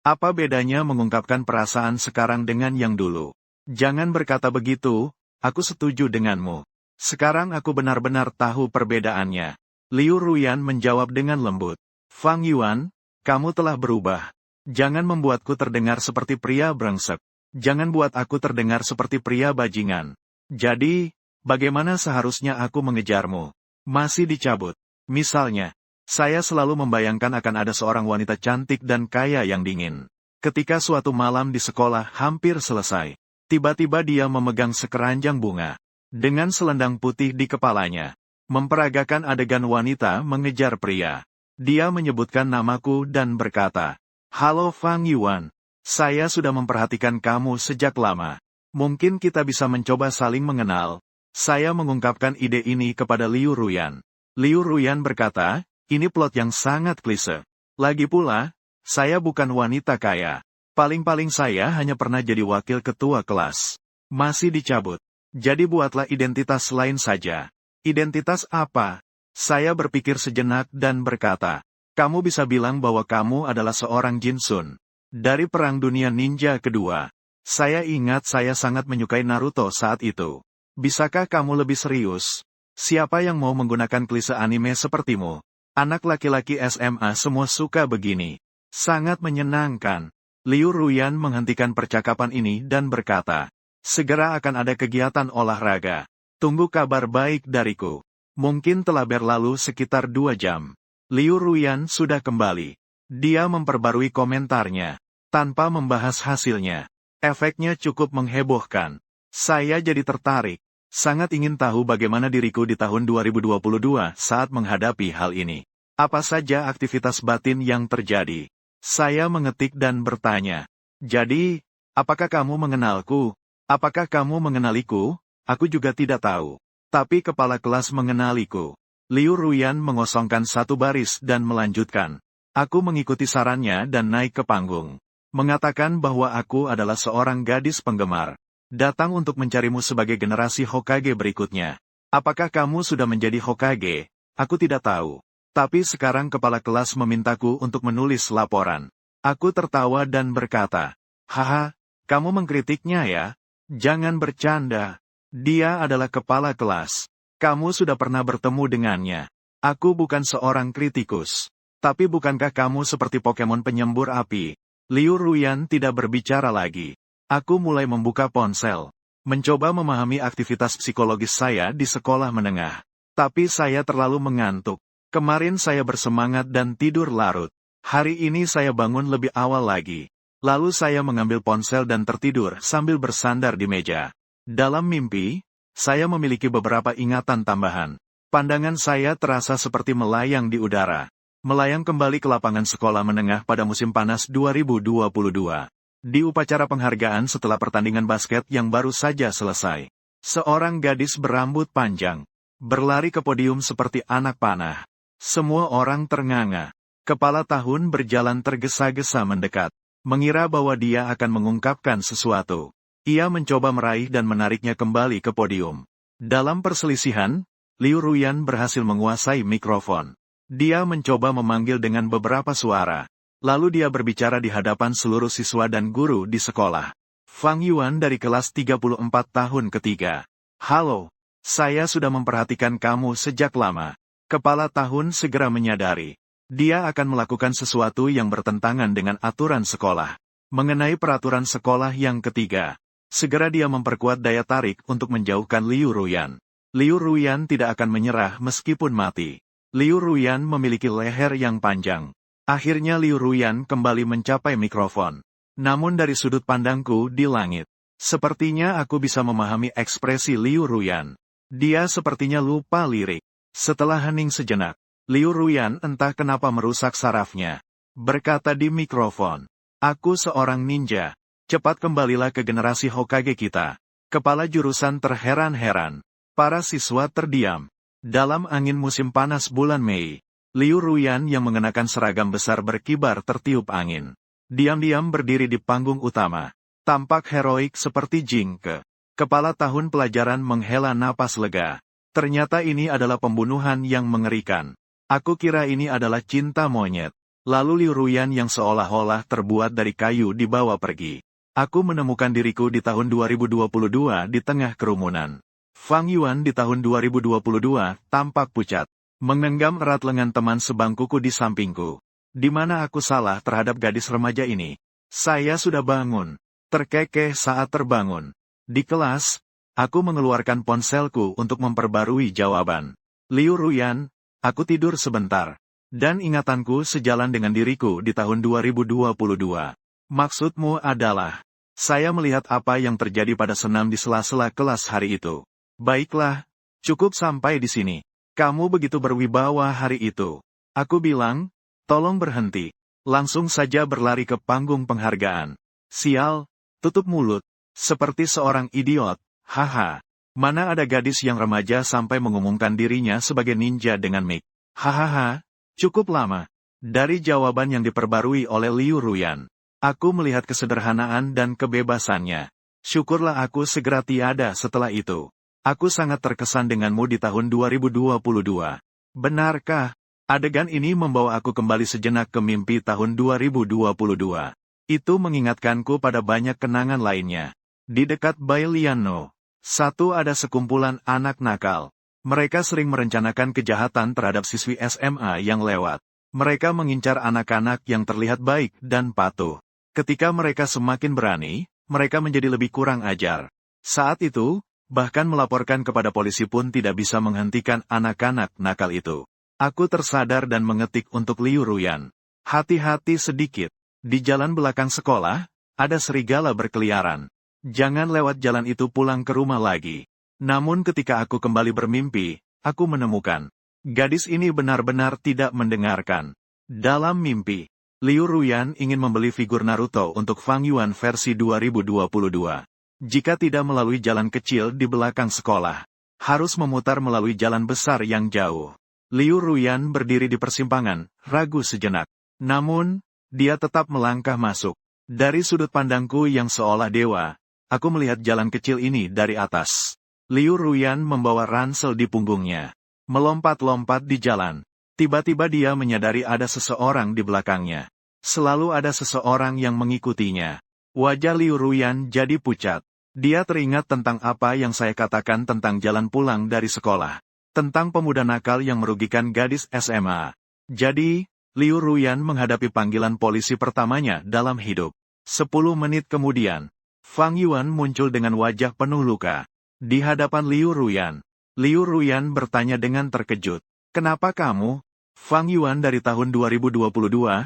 Apa bedanya mengungkapkan perasaan sekarang dengan yang dulu? Jangan berkata begitu, aku setuju denganmu. Sekarang aku benar-benar tahu perbedaannya. Liu Ruyan menjawab dengan lembut. Fang Yuan, kamu telah berubah. Jangan membuatku terdengar seperti pria brengsek. Jangan buat aku terdengar seperti pria bajingan. Jadi, bagaimana seharusnya aku mengejarmu? Masih dicabut. Misalnya, saya selalu membayangkan akan ada seorang wanita cantik dan kaya yang dingin. Ketika suatu malam di sekolah hampir selesai, tiba-tiba dia memegang sekeranjang bunga. Dengan selendang putih di kepalanya, memperagakan adegan wanita mengejar pria. Dia menyebutkan namaku dan berkata, "Halo Fang Yuan, saya sudah memperhatikan kamu sejak lama. Mungkin kita bisa mencoba saling mengenal." Saya mengungkapkan ide ini kepada Liu Ruyan. Liu Ruyan berkata, ini plot yang sangat klise. Lagi pula, saya bukan wanita kaya. Paling-paling saya hanya pernah jadi wakil ketua kelas. Masih dicabut. Jadi buatlah identitas lain saja. Identitas apa? Saya berpikir sejenak dan berkata, Kamu bisa bilang bahwa kamu adalah seorang Jinsun. Dari Perang Dunia Ninja Kedua. Saya ingat saya sangat menyukai Naruto saat itu. Bisakah kamu lebih serius? Siapa yang mau menggunakan klise anime sepertimu? Anak laki-laki SMA semua suka begini. Sangat menyenangkan. Liu Ruyan menghentikan percakapan ini dan berkata, segera akan ada kegiatan olahraga. Tunggu kabar baik dariku. Mungkin telah berlalu sekitar 2 jam. Liu Ruyan sudah kembali. Dia memperbarui komentarnya. Tanpa membahas hasilnya. Efeknya cukup menghebohkan. Saya jadi tertarik. Sangat ingin tahu bagaimana diriku di tahun 2022 saat menghadapi hal ini. Apa saja aktivitas batin yang terjadi? Saya mengetik dan bertanya. Jadi, apakah kamu mengenalku? Apakah kamu mengenaliku? Aku juga tidak tahu. Tapi kepala kelas mengenaliku. Liu Ruyan mengosongkan satu baris dan melanjutkan. Aku mengikuti sarannya dan naik ke panggung. Mengatakan bahwa aku adalah seorang gadis penggemar. Datang untuk mencarimu sebagai generasi Hokage berikutnya. Apakah kamu sudah menjadi Hokage? Aku tidak tahu. Tapi sekarang kepala kelas memintaku untuk menulis laporan. Aku tertawa dan berkata, haha, kamu mengkritiknya ya? Jangan bercanda. Dia adalah kepala kelas. Kamu sudah pernah bertemu dengannya. Aku bukan seorang kritikus. Tapi bukankah kamu seperti Pokemon penyembur api? Liu Ruyan tidak berbicara lagi. Aku mulai membuka ponsel. Mencoba memahami aktivitas psikologis saya di sekolah menengah. Tapi saya terlalu mengantuk. Kemarin saya bersemangat dan tidur larut. Hari ini saya bangun lebih awal lagi. Lalu saya mengambil ponsel dan tertidur sambil bersandar di meja. Dalam mimpi, saya memiliki beberapa ingatan tambahan. Pandangan saya terasa seperti melayang di udara. Melayang kembali ke lapangan sekolah menengah pada musim panas 2022. Di upacara penghargaan setelah pertandingan basket yang baru saja selesai. Seorang gadis berambut panjang. Berlari ke podium seperti anak panah. Semua orang ternganga. Kepala tahun berjalan tergesa-gesa mendekat. Mengira bahwa dia akan mengungkapkan sesuatu. Ia mencoba meraih dan menariknya kembali ke podium. Dalam perselisihan, Liu Ruyan berhasil menguasai mikrofon. Dia mencoba memanggil dengan beberapa suara. Lalu dia berbicara di hadapan seluruh siswa dan guru di sekolah. Fang Yuan dari kelas 34 tahun ketiga. Halo, saya sudah memperhatikan kamu sejak lama. Kepala tahun segera menyadari. Dia akan melakukan sesuatu yang bertentangan dengan aturan sekolah. Mengenai peraturan sekolah yang ketiga. Segera dia memperkuat daya tarik untuk menjauhkan Liu Ruyan. Liu Ruyan tidak akan menyerah meskipun mati. Liu Ruyan memiliki leher yang panjang. Akhirnya Liu Ruyan kembali mencapai mikrofon. Namun dari sudut pandangku di langit. Sepertinya aku bisa memahami ekspresi Liu Ruyan. Dia sepertinya lupa lirik. Setelah hening sejenak, Liu Ruyan entah kenapa merusak sarafnya. Berkata di mikrofon. Aku seorang ninja. Cepat kembalilah ke generasi Hokage kita. Kepala jurusan terheran-heran. Para siswa terdiam. Dalam angin musim panas bulan Mei, Liu Ruyan yang mengenakan seragam besar berkibar tertiup angin. Diam-diam berdiri di panggung utama. Tampak heroik seperti Jingke. Kepala tahun pelajaran menghela napas lega. Ternyata ini adalah pembunuhan yang mengerikan. Aku kira ini adalah cinta monyet. Lalu Liu Ruyan yang seolah-olah terbuat dari kayu dibawa pergi. Aku menemukan diriku di tahun 2022 di tengah kerumunan. Fang Yuan di tahun 2022 tampak pucat. Mengenggam erat lengan teman sebangkuku di sampingku. Di mana aku salah terhadap gadis remaja ini? Saya sudah bangun. Terkekeh saat terbangun. Di kelas, aku mengeluarkan ponselku untuk memperbarui jawaban. Liu Ruyan, aku tidur sebentar. Dan ingatanku sejalan dengan diriku di tahun 2022. Maksudmu adalah, saya melihat apa yang terjadi pada senam di sela-sela kelas hari itu. Baiklah, cukup sampai di sini. Kamu begitu berwibawa hari itu. Aku bilang, tolong berhenti. Langsung saja berlari ke panggung penghargaan. Sial, tutup mulut. Seperti seorang idiot, haha. Mana ada gadis yang remaja sampai mengumumkan dirinya sebagai ninja dengan mic. Hahaha, cukup lama. Dari jawaban yang diperbarui oleh Liu Ruyan. Aku melihat kesederhanaan dan kebebasannya. Syukurlah aku segera tiada setelah itu. Aku sangat terkesan denganmu di tahun 2022. Benarkah? Adegan ini membawa aku kembali sejenak ke mimpi tahun 2022. Itu mengingatkanku pada banyak kenangan lainnya. Di dekat Bailiano, ada sekumpulan anak nakal. Mereka sering merencanakan kejahatan terhadap siswi SMA yang lewat. Mereka mengincar anak-anak yang terlihat baik dan patuh. Ketika mereka semakin berani, mereka menjadi lebih kurang ajar. Saat itu, bahkan melaporkan kepada polisi pun tidak bisa menghentikan anak-anak nakal itu. Aku tersadar dan mengetik untuk Liu Ruyan. Hati-hati sedikit. Di jalan belakang sekolah, ada serigala berkeliaran. Jangan lewat jalan itu pulang ke rumah lagi. Namun ketika aku kembali bermimpi, aku menemukan. Gadis ini benar-benar tidak mendengarkan. Dalam mimpi, Liu Ruyan ingin membeli figur Naruto untuk Fang Yuan versi 2022. Jika tidak melalui jalan kecil di belakang sekolah, harus memutar melalui jalan besar yang jauh. Liu Ruyan berdiri di persimpangan, ragu sejenak. Namun, dia tetap melangkah masuk. Dari sudut pandangku yang seolah dewa, aku melihat jalan kecil ini dari atas. Liu Ruyan membawa ransel di punggungnya. Melompat-lompat di jalan. Tiba-tiba dia menyadari ada seseorang di belakangnya. Selalu ada seseorang yang mengikutinya. Wajah Liu Ruyan jadi pucat. Dia teringat tentang apa yang saya katakan tentang jalan pulang dari sekolah. Tentang pemuda nakal yang merugikan gadis SMA. Jadi, Liu Ruyan menghadapi panggilan polisi pertamanya dalam hidup. 10 menit kemudian, Fang Yuan muncul dengan wajah penuh luka. Di hadapan Liu Ruyan bertanya dengan terkejut. Kenapa kamu? Fang Yuan dari tahun 2022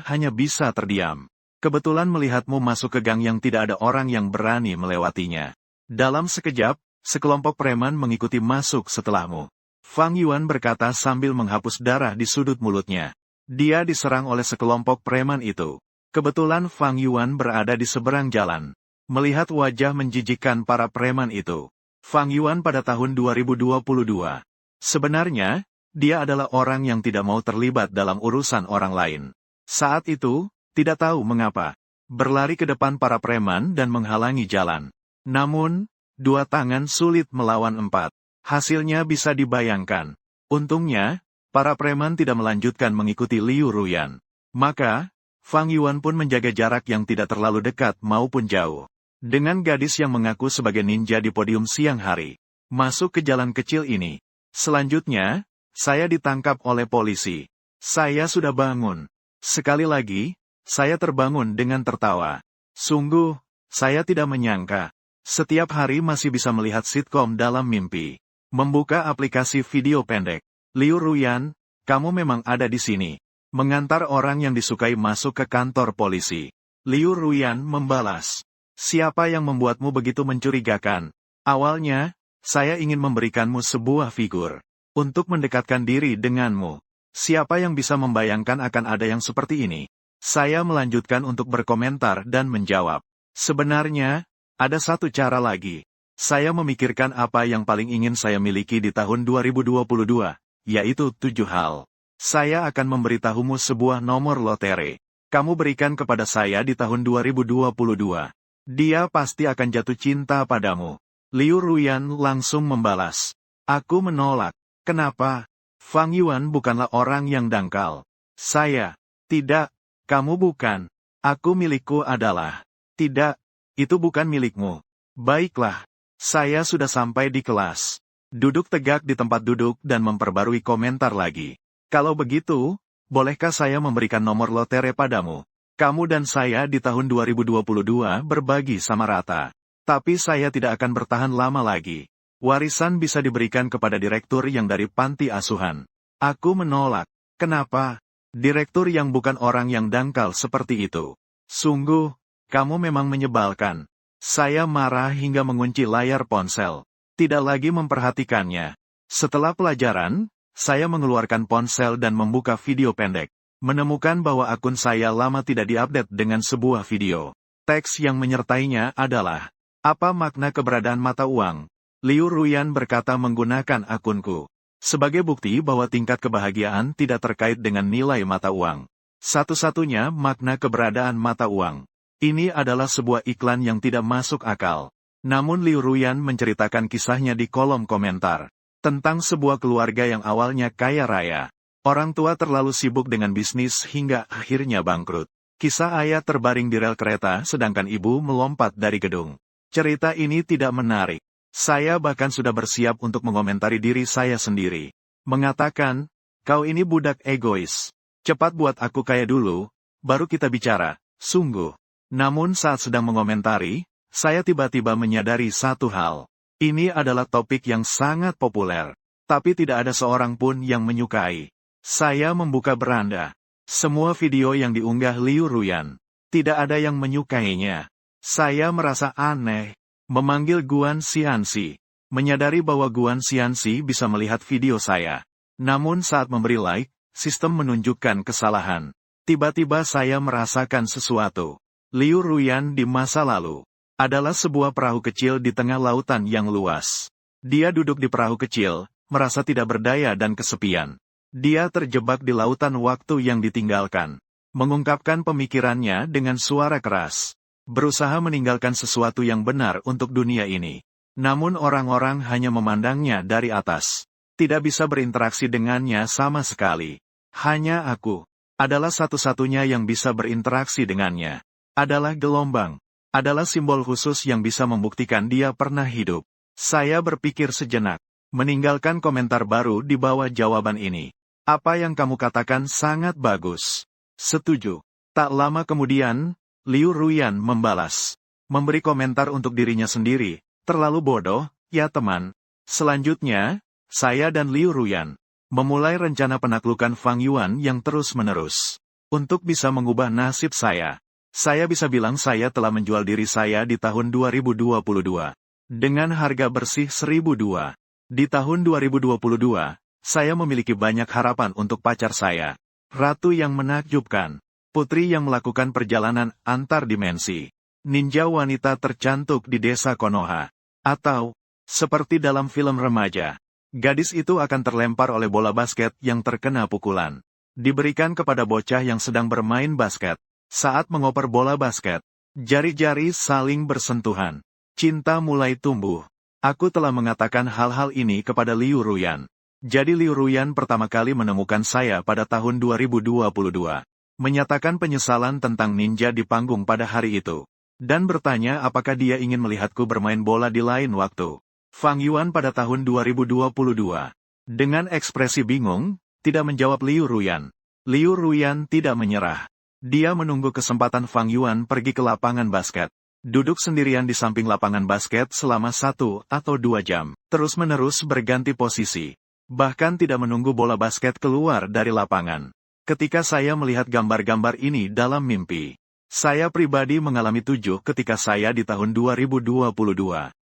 hanya bisa terdiam. Kebetulan melihatmu masuk ke gang yang tidak ada orang yang berani melewatinya. Dalam sekejap, sekelompok preman mengikuti masuk setelahmu. Fang Yuan berkata sambil menghapus darah di sudut mulutnya. Dia diserang oleh sekelompok preman itu. Kebetulan Fang Yuan berada di seberang jalan. Melihat wajah menjijikkan para preman itu, Fang Yuan pada tahun 2022. Sebenarnya, dia adalah orang yang tidak mau terlibat dalam urusan orang lain. Saat itu, tidak tahu mengapa, berlari ke depan para preman dan menghalangi jalan. Namun, 2 tangan sulit melawan 4. Hasilnya bisa dibayangkan. Untungnya, para preman tidak melanjutkan mengikuti Liu Ruyan. Maka, Fang Yuan pun menjaga jarak yang tidak terlalu dekat maupun jauh. Dengan gadis yang mengaku sebagai ninja di podium siang hari, masuk ke jalan kecil ini. Selanjutnya, saya ditangkap oleh polisi. Saya sudah bangun. Sekali lagi, saya terbangun dengan tertawa. Sungguh, saya tidak menyangka. Setiap hari masih bisa melihat sitkom dalam mimpi. Membuka aplikasi video pendek. Liu Ruyan, kamu memang ada di sini. Mengantar orang yang disukai masuk ke kantor polisi. Liu Ruyan membalas. Siapa yang membuatmu begitu mencurigakan? Awalnya, saya ingin memberikanmu sebuah figur. Untuk mendekatkan diri denganmu. Siapa yang bisa membayangkan akan ada yang seperti ini? Saya melanjutkan untuk berkomentar dan menjawab. Sebenarnya, ada satu cara lagi. Saya memikirkan apa yang paling ingin saya miliki di tahun 2022, yaitu 7 hal. Saya akan memberitahumu sebuah nomor lotre. Kamu berikan kepada saya di tahun 2022. Dia pasti akan jatuh cinta padamu. Liu Ruyan langsung membalas. Aku menolak. Kenapa? Fang Yuan bukanlah orang yang dangkal. Saya. Tidak. Kamu bukan. Aku milikku adalah. Tidak. Itu bukan milikmu. Baiklah. Saya sudah sampai di kelas. Duduk tegak di tempat duduk dan memperbarui komentar lagi. Kalau begitu, bolehkah saya memberikan nomor lotre padamu? Kamu dan saya di tahun 2022 berbagi sama rata. Tapi saya tidak akan bertahan lama lagi. Warisan bisa diberikan kepada direktur yang dari panti asuhan. Aku menolak. Kenapa? Direktur yang bukan orang yang dangkal seperti itu. Sungguh, kamu memang menyebalkan. Saya marah hingga mengunci layar ponsel. Tidak lagi memperhatikannya. Setelah pelajaran, saya mengeluarkan ponsel dan membuka video pendek. Menemukan bahwa akun saya lama tidak diupdate dengan sebuah video. Teks yang menyertainya adalah, apa makna keberadaan mata uang? Liu Ruyan berkata menggunakan akunku. Sebagai bukti bahwa tingkat kebahagiaan tidak terkait dengan nilai mata uang. Satu-satunya makna keberadaan mata uang. Ini adalah sebuah iklan yang tidak masuk akal. Namun Liu Ruyan menceritakan kisahnya di kolom komentar. Tentang sebuah keluarga yang awalnya kaya raya. Orang tua terlalu sibuk dengan bisnis hingga akhirnya bangkrut. Kisah ayah terbaring di rel kereta sedangkan ibu melompat dari gedung. Cerita ini tidak menarik. Saya bahkan sudah bersiap untuk mengomentari diri saya sendiri. Mengatakan, kau ini budak egois. Cepat buat aku kaya dulu, baru kita bicara. Sungguh. Namun saat sedang mengomentari, saya tiba-tiba menyadari satu hal. Ini adalah topik yang sangat populer. Tapi tidak ada seorang pun yang menyukai. Saya membuka beranda. Semua video yang diunggah Liu Ruyan. Tidak ada yang menyukainya. Saya merasa aneh. Memanggil Guan Xianxi. Menyadari bahwa Guan Xianxi bisa melihat video saya. Namun saat memberi like, sistem menunjukkan kesalahan. Tiba-tiba saya merasakan sesuatu. Liu Ruyan di masa lalu adalah sebuah perahu kecil di tengah lautan yang luas. Dia duduk di perahu kecil, merasa tidak berdaya dan kesepian. Dia terjebak di lautan waktu yang ditinggalkan. Mengungkapkan pemikirannya dengan suara keras. Berusaha meninggalkan sesuatu yang benar untuk dunia ini. Namun orang-orang hanya memandangnya dari atas. Tidak bisa berinteraksi dengannya sama sekali. Hanya aku adalah satu-satunya yang bisa berinteraksi dengannya. Adalah gelombang. Adalah simbol khusus yang bisa membuktikan dia pernah hidup. Saya berpikir sejenak. Meninggalkan komentar baru di bawah jawaban ini. Apa yang kamu katakan sangat bagus. Setuju. Tak lama kemudian, Liu Ruyan membalas. Memberi komentar untuk dirinya sendiri. Terlalu bodoh, ya teman. Selanjutnya, saya dan Liu Ruyan memulai rencana penaklukan Fang Yuan yang terus-menerus. Untuk bisa mengubah nasib saya bisa bilang saya telah menjual diri saya di tahun 2022. Dengan harga bersih 1.002. Di tahun 2022, saya memiliki banyak harapan untuk pacar saya. Ratu yang menakjubkan. Putri yang melakukan perjalanan antar dimensi. Ninja wanita tercantik di desa Konoha. Atau, seperti dalam film remaja. Gadis itu akan terlempar oleh bola basket yang terkena pukulan. Diberikan kepada bocah yang sedang bermain basket. Saat mengoper bola basket, jari-jari saling bersentuhan. Cinta mulai tumbuh. Aku telah mengatakan hal-hal ini kepada Liu Ruyan. Jadi Liu Ruyan pertama kali menemukan saya pada tahun 2022. Menyatakan penyesalan tentang ninja di panggung pada hari itu. Dan bertanya apakah dia ingin melihatku bermain bola di lain waktu. Fang Yuan pada tahun 2022. Dengan ekspresi bingung, tidak menjawab Liu Ruyan. Liu Ruyan tidak menyerah. Dia menunggu kesempatan Fang Yuan pergi ke lapangan basket. Duduk sendirian di samping lapangan basket selama 1 atau 2 jam. Terus-menerus berganti posisi. Bahkan tidak menunggu bola basket keluar dari lapangan. Ketika saya melihat gambar-gambar ini dalam mimpi. Saya pribadi mengalami 7 ketika saya di tahun 2022.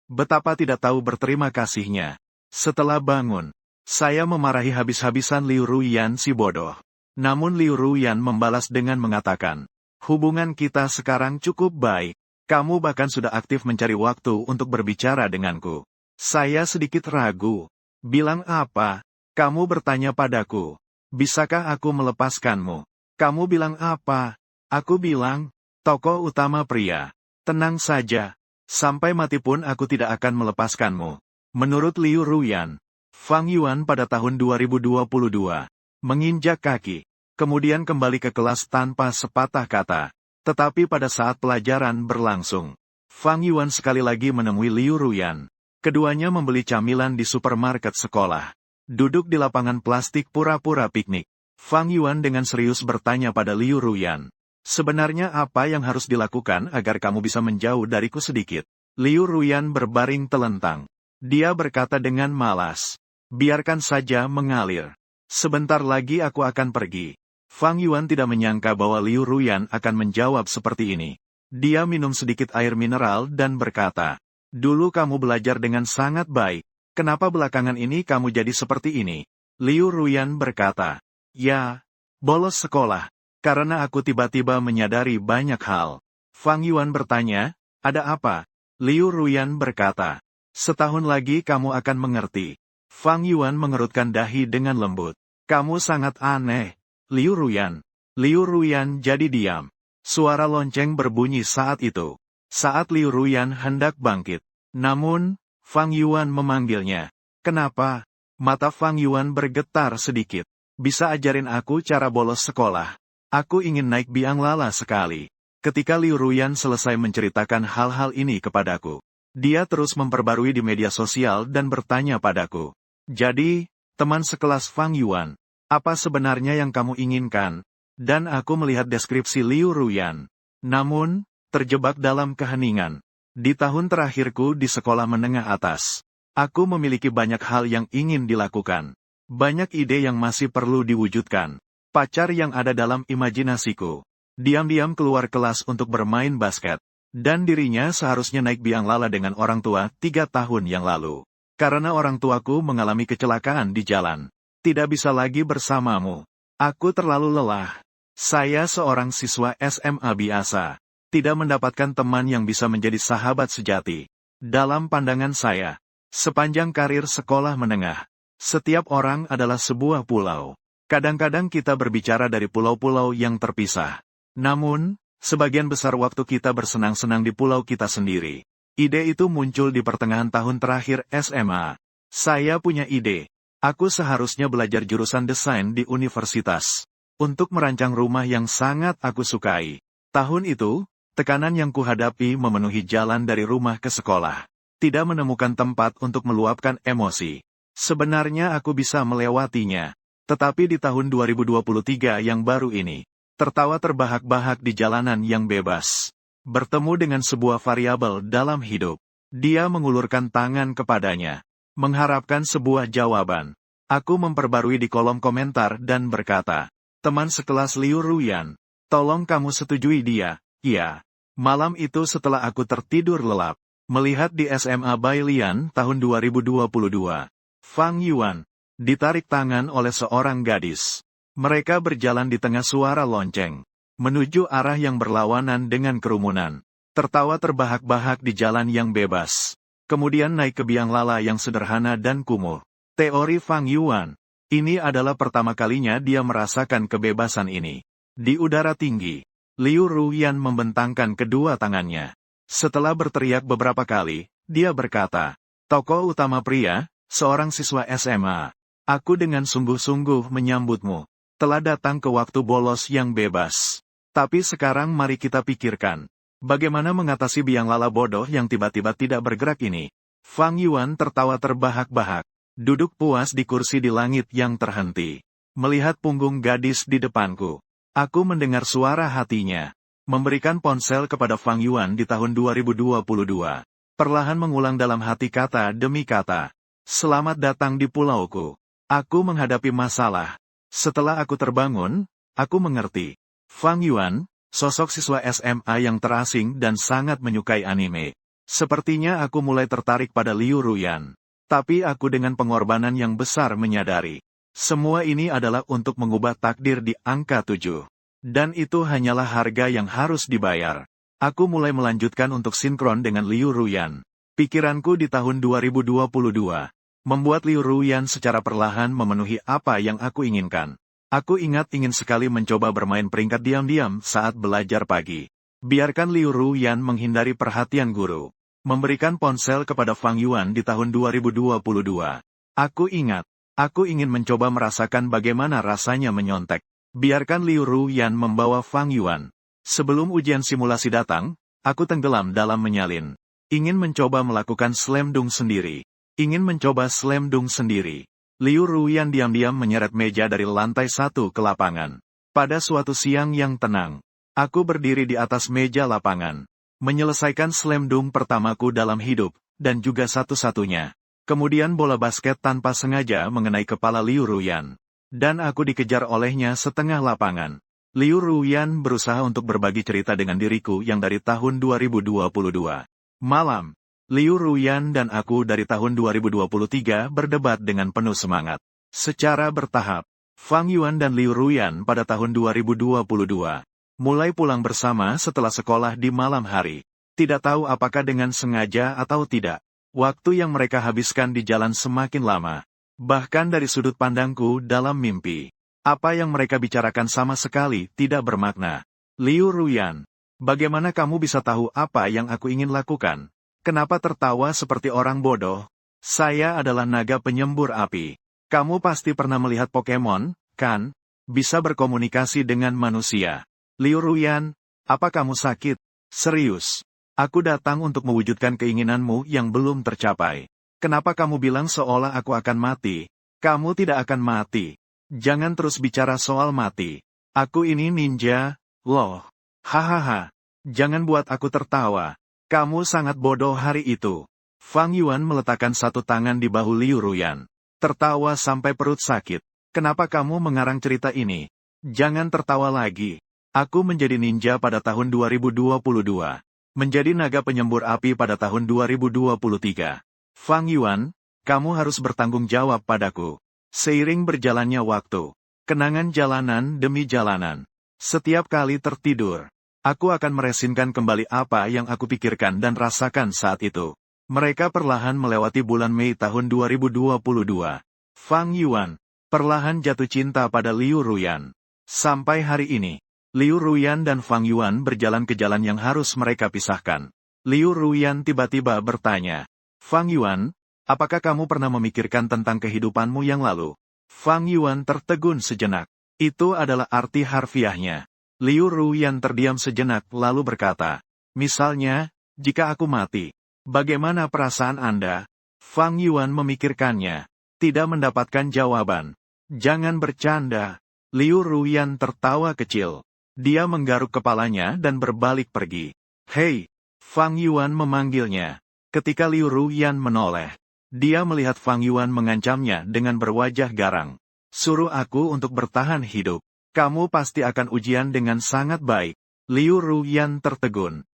Betapa tidak tahu berterima kasihnya. Setelah bangun, saya memarahi habis-habisan Liu Ruyan si bodoh. Namun Liu Ruyan membalas dengan mengatakan, hubungan kita sekarang cukup baik. Kamu bahkan sudah aktif mencari waktu untuk berbicara denganku. Saya sedikit ragu. Bilang apa? Kamu bertanya padaku. Bisakah aku melepaskanmu? Kamu bilang apa? Aku bilang, tokoh utama pria. Tenang saja. Sampai mati pun aku tidak akan melepaskanmu. Menurut Liu Ruyan, Fang Yuan pada tahun 2022 menginjak kaki, kemudian kembali ke kelas tanpa sepatah kata. Tetapi pada saat pelajaran berlangsung, Fang Yuan sekali lagi menemui Liu Ruyan. Keduanya membeli camilan di supermarket sekolah. Duduk di lapangan plastik pura-pura piknik. Fang Yuan dengan serius bertanya pada Liu Ruyan. Sebenarnya apa yang harus dilakukan agar kamu bisa menjauh dariku sedikit? Liu Ruyan berbaring telentang. Dia berkata dengan malas. Biarkan saja mengalir. Sebentar lagi aku akan pergi. Fang Yuan tidak menyangka bahwa Liu Ruyan akan menjawab seperti ini. Dia minum sedikit air mineral dan berkata, dulu kamu belajar dengan sangat baik. Kenapa belakangan ini kamu jadi seperti ini? Liu Ruyan berkata, ya, bolos sekolah. Karena aku tiba-tiba menyadari banyak hal. Fang Yuan bertanya, ada apa? Liu Ruyan berkata, setahun lagi kamu akan mengerti. Fang Yuan mengerutkan dahi dengan lembut. Kamu sangat aneh, Liu Ruyan. Liu Ruyan jadi diam. Suara lonceng berbunyi saat itu. Saat Liu Ruyan hendak bangkit. Namun, Fang Yuan memanggilnya. Kenapa? Mata Fang Yuan bergetar sedikit. Bisa ajarin aku cara bolos sekolah? Aku ingin naik biang lala sekali. Ketika Liu Ruyan selesai menceritakan hal-hal ini kepadaku, dia terus memperbarui di media sosial dan bertanya padaku. Jadi, teman sekelas Fang Yuan, apa sebenarnya yang kamu inginkan? Dan aku melihat deskripsi Liu Ruyan. Namun, terjebak dalam keheningan. Di tahun terakhirku di sekolah menengah atas, aku memiliki banyak hal yang ingin dilakukan. Banyak ide yang masih perlu diwujudkan. Pacar yang ada dalam imajinasiku. Diam-diam keluar kelas untuk bermain basket. Dan dirinya seharusnya naik biang lala dengan orang tua 3 tahun yang lalu. Karena orang tuaku mengalami kecelakaan di jalan. Tidak bisa lagi bersamamu. Aku terlalu lelah. Saya seorang siswa SMA biasa. Tidak mendapatkan teman yang bisa menjadi sahabat sejati. Dalam pandangan saya, sepanjang karir sekolah menengah, setiap orang adalah sebuah pulau. Kadang-kadang kita berbicara dari pulau-pulau yang terpisah. Namun, sebagian besar waktu kita bersenang-senang di pulau kita sendiri. Ide itu muncul di pertengahan tahun terakhir SMA. Saya punya ide. Aku seharusnya belajar jurusan desain di universitas. Untuk merancang rumah yang sangat aku sukai. Tahun itu, tekanan yang kuhadapi memenuhi jalan dari rumah ke sekolah. Tidak menemukan tempat untuk meluapkan emosi. Sebenarnya aku bisa melewatinya. Tetapi di tahun 2023 yang baru ini, tertawa terbahak-bahak di jalanan yang bebas. Bertemu dengan sebuah variabel dalam hidup. Dia mengulurkan tangan kepadanya. Mengharapkan sebuah jawaban. Aku memperbarui di kolom komentar dan berkata, teman sekelas Liu Ruyan, tolong kamu setujui dia. Iya. Malam itu setelah aku tertidur lelap, melihat di SMA Bailian tahun 2022, Fang Yuan ditarik tangan oleh seorang gadis. Mereka berjalan di tengah suara lonceng, menuju arah yang berlawanan dengan kerumunan. Tertawa terbahak-bahak di jalan yang bebas. Kemudian naik ke biang lala yang sederhana dan kumuh. Teori Fang Yuan. Ini adalah pertama kalinya dia merasakan kebebasan ini. Di udara tinggi, Liu Ruyan membentangkan kedua tangannya. Setelah berteriak beberapa kali, dia berkata, tokoh utama pria, seorang siswa SMA. Aku dengan sungguh-sungguh menyambutmu. Telah datang ke waktu bolos yang bebas. Tapi sekarang mari kita pikirkan. Bagaimana mengatasi biang lala bodoh yang tiba-tiba tidak bergerak ini? Fang Yuan tertawa terbahak-bahak. Duduk puas di kursi di langit yang terhenti. Melihat punggung gadis di depanku. Aku mendengar suara hatinya. Memberikan ponsel kepada Fang Yuan di tahun 2022. Perlahan mengulang dalam hati kata demi kata. Selamat datang di pulauku. Aku menghadapi masalah. Setelah aku terbangun, aku mengerti. Fang Yuan, sosok siswa SMA yang terasing dan sangat menyukai anime. Sepertinya aku mulai tertarik pada Liu Ruyan. Tapi aku dengan pengorbanan yang besar menyadari. Semua ini adalah untuk mengubah takdir di angka 7. Dan itu hanyalah harga yang harus dibayar. Aku mulai melanjutkan untuk sinkron dengan Liu Ruyan. Pikiranku di tahun 2022. Membuat Liu Ruyan secara perlahan memenuhi apa yang aku inginkan. Aku ingin sekali mencoba bermain peringkat diam-diam saat belajar pagi. Biarkan Liu Ruyan menghindari perhatian guru. Memberikan ponsel kepada Fang Yuan di tahun 2022. Aku ingin mencoba merasakan bagaimana rasanya menyontek. Biarkan Liu Ruyan membawa Fang Yuan. Sebelum ujian simulasi datang, aku tenggelam dalam menyalin. Ingin mencoba melakukan slam dunk sendiri. Liu Ruyan diam-diam menyeret meja dari lantai 1 ke lapangan. Pada suatu siang yang tenang, aku berdiri di atas meja lapangan. Menyelesaikan slam dunk pertamaku dalam hidup, dan juga satu-satunya. Kemudian bola basket tanpa sengaja mengenai kepala Liu Ruyan. Dan aku dikejar olehnya setengah lapangan. Liu Ruyan berusaha untuk berbagi cerita dengan diriku yang dari tahun 2022. Malam, Liu Ruyan dan aku dari tahun 2023 berdebat dengan penuh semangat. Secara bertahap, Fang Yuan dan Liu Ruyan pada tahun 2022. Mulai pulang bersama setelah sekolah di malam hari. Tidak tahu apakah dengan sengaja atau tidak. Waktu yang mereka habiskan di jalan semakin lama. Bahkan dari sudut pandangku dalam mimpi. Apa yang mereka bicarakan sama sekali tidak bermakna. Liu Ruyan, bagaimana kamu bisa tahu apa yang aku ingin lakukan? Kenapa tertawa seperti orang bodoh? Saya adalah naga penyembur api. Kamu pasti pernah melihat Pokemon, kan? Bisa berkomunikasi dengan manusia. Liu Ruyan, apa kamu sakit? Serius. Aku datang untuk mewujudkan keinginanmu yang belum tercapai. Kenapa kamu bilang seolah aku akan mati? Kamu tidak akan mati. Jangan terus bicara soal mati. Aku ini ninja, loh. Hahaha. Jangan buat aku tertawa. Kamu sangat bodoh hari itu. Fang Yuan meletakkan satu tangan di bahu Liu Ruyan. Tertawa sampai perut sakit. Kenapa kamu mengarang cerita ini? Jangan tertawa lagi. Aku menjadi ninja pada tahun 2022. Menjadi naga penyembur api pada tahun 2023. Fang Yuan, kamu harus bertanggung jawab padaku. Seiring berjalannya waktu, kenangan jalanan demi jalanan. Setiap kali tertidur, aku akan meresinkan kembali apa yang aku pikirkan dan rasakan saat itu. Mereka perlahan melewati bulan Mei tahun 2022. Fang Yuan perlahan jatuh cinta pada Liu Ruyan. Sampai hari ini, Liu Ruyan dan Fang Yuan berjalan ke jalan yang harus mereka pisahkan. Liu Ruyan tiba-tiba bertanya, Fang Yuan, apakah kamu pernah memikirkan tentang kehidupanmu yang lalu? Fang Yuan tertegun sejenak. Itu adalah arti harfiahnya. Liu Ruyan terdiam sejenak lalu berkata, misalnya, jika aku mati, bagaimana perasaan Anda? Fang Yuan memikirkannya, tidak mendapatkan jawaban. Jangan bercanda. Liu Ruyan tertawa kecil. Dia menggaruk kepalanya dan berbalik pergi. Hei! Fang Yuan memanggilnya. Ketika Liu Ruyan menoleh, dia melihat Fang Yuan mengancamnya dengan berwajah garang. Suruh aku untuk bertahan hidup. Kamu pasti akan ujian dengan sangat baik. Liu Ruyan tertegun.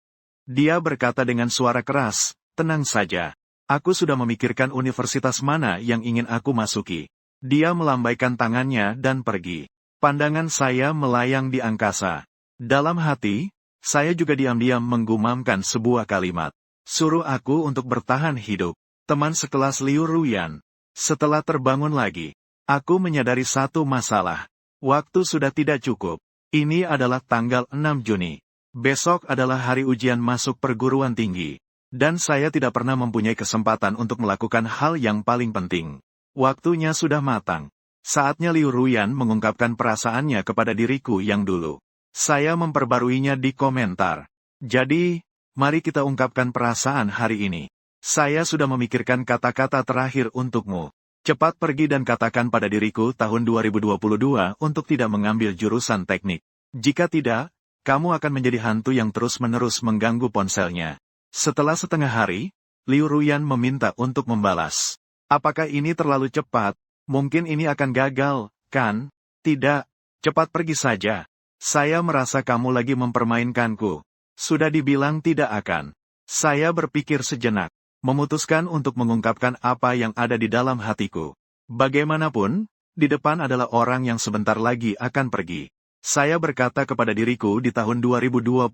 Dia berkata dengan suara keras, tenang saja. Aku sudah memikirkan universitas mana yang ingin aku masuki. Dia melambaikan tangannya dan pergi. Pandangan saya melayang di angkasa. Dalam hati, saya juga diam-diam menggumamkan sebuah kalimat. Suruh aku untuk bertahan hidup. Teman sekelas Liu Ruyan. Setelah terbangun lagi, aku menyadari satu masalah. Waktu sudah tidak cukup. Ini adalah tanggal 6 Juni. Besok adalah hari ujian masuk perguruan tinggi. Dan saya tidak pernah mempunyai kesempatan untuk melakukan hal yang paling penting. Waktunya sudah matang. Saatnya Liu Ruyan mengungkapkan perasaannya kepada diriku yang dulu. Saya memperbaruinya di komentar. Jadi, mari kita ungkapkan perasaan hari ini. Saya sudah memikirkan kata-kata terakhir untukmu. Cepat pergi dan katakan pada diriku tahun 2022 untuk tidak mengambil jurusan teknik. Jika tidak, kamu akan menjadi hantu yang terus-menerus mengganggu ponselnya. Setelah setengah hari, Liu Ruyan meminta untuk membalas. Apakah ini terlalu cepat? Mungkin ini akan gagal, kan? Tidak, cepat pergi saja. Saya merasa kamu lagi mempermainkanku. Sudah dibilang tidak akan. Saya berpikir sejenak, memutuskan untuk mengungkapkan apa yang ada di dalam hatiku. Bagaimanapun, di depan adalah orang yang sebentar lagi akan pergi. Saya berkata kepada diriku di tahun 2022.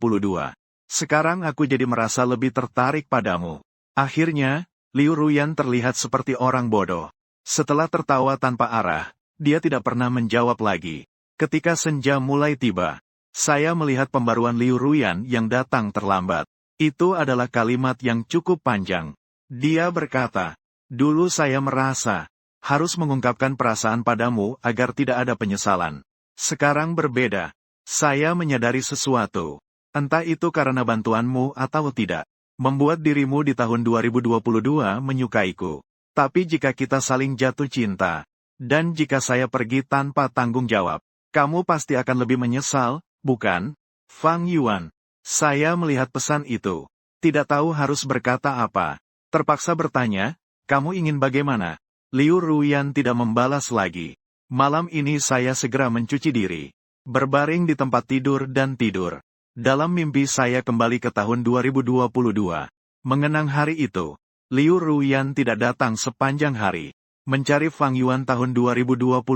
Sekarang aku jadi merasa lebih tertarik padamu. Akhirnya, Liu Ruyan terlihat seperti orang bodoh. Setelah tertawa tanpa arah, dia tidak pernah menjawab lagi. Ketika senja mulai tiba, saya melihat pembaruan Liu Ruyan yang datang terlambat. Itu adalah kalimat yang cukup panjang. Dia berkata, dulu saya merasa, harus mengungkapkan perasaan padamu agar tidak ada penyesalan. Sekarang berbeda. Saya menyadari sesuatu. Entah itu karena bantuanmu atau tidak. Membuat dirimu di tahun 2022 menyukaiku. Tapi jika kita saling jatuh cinta, dan jika saya pergi tanpa tanggung jawab, kamu pasti akan lebih menyesal, bukan? Fang Yuan. Saya melihat pesan itu. Tidak tahu harus berkata apa. Terpaksa bertanya, kamu ingin bagaimana? Liu Ruyan tidak membalas lagi. Malam ini saya segera mencuci diri. Berbaring di tempat tidur dan tidur. Dalam mimpi saya kembali ke tahun 2022. Mengenang hari itu. Liu Ruyan tidak datang sepanjang hari. Mencari Fang Yuan tahun 2022.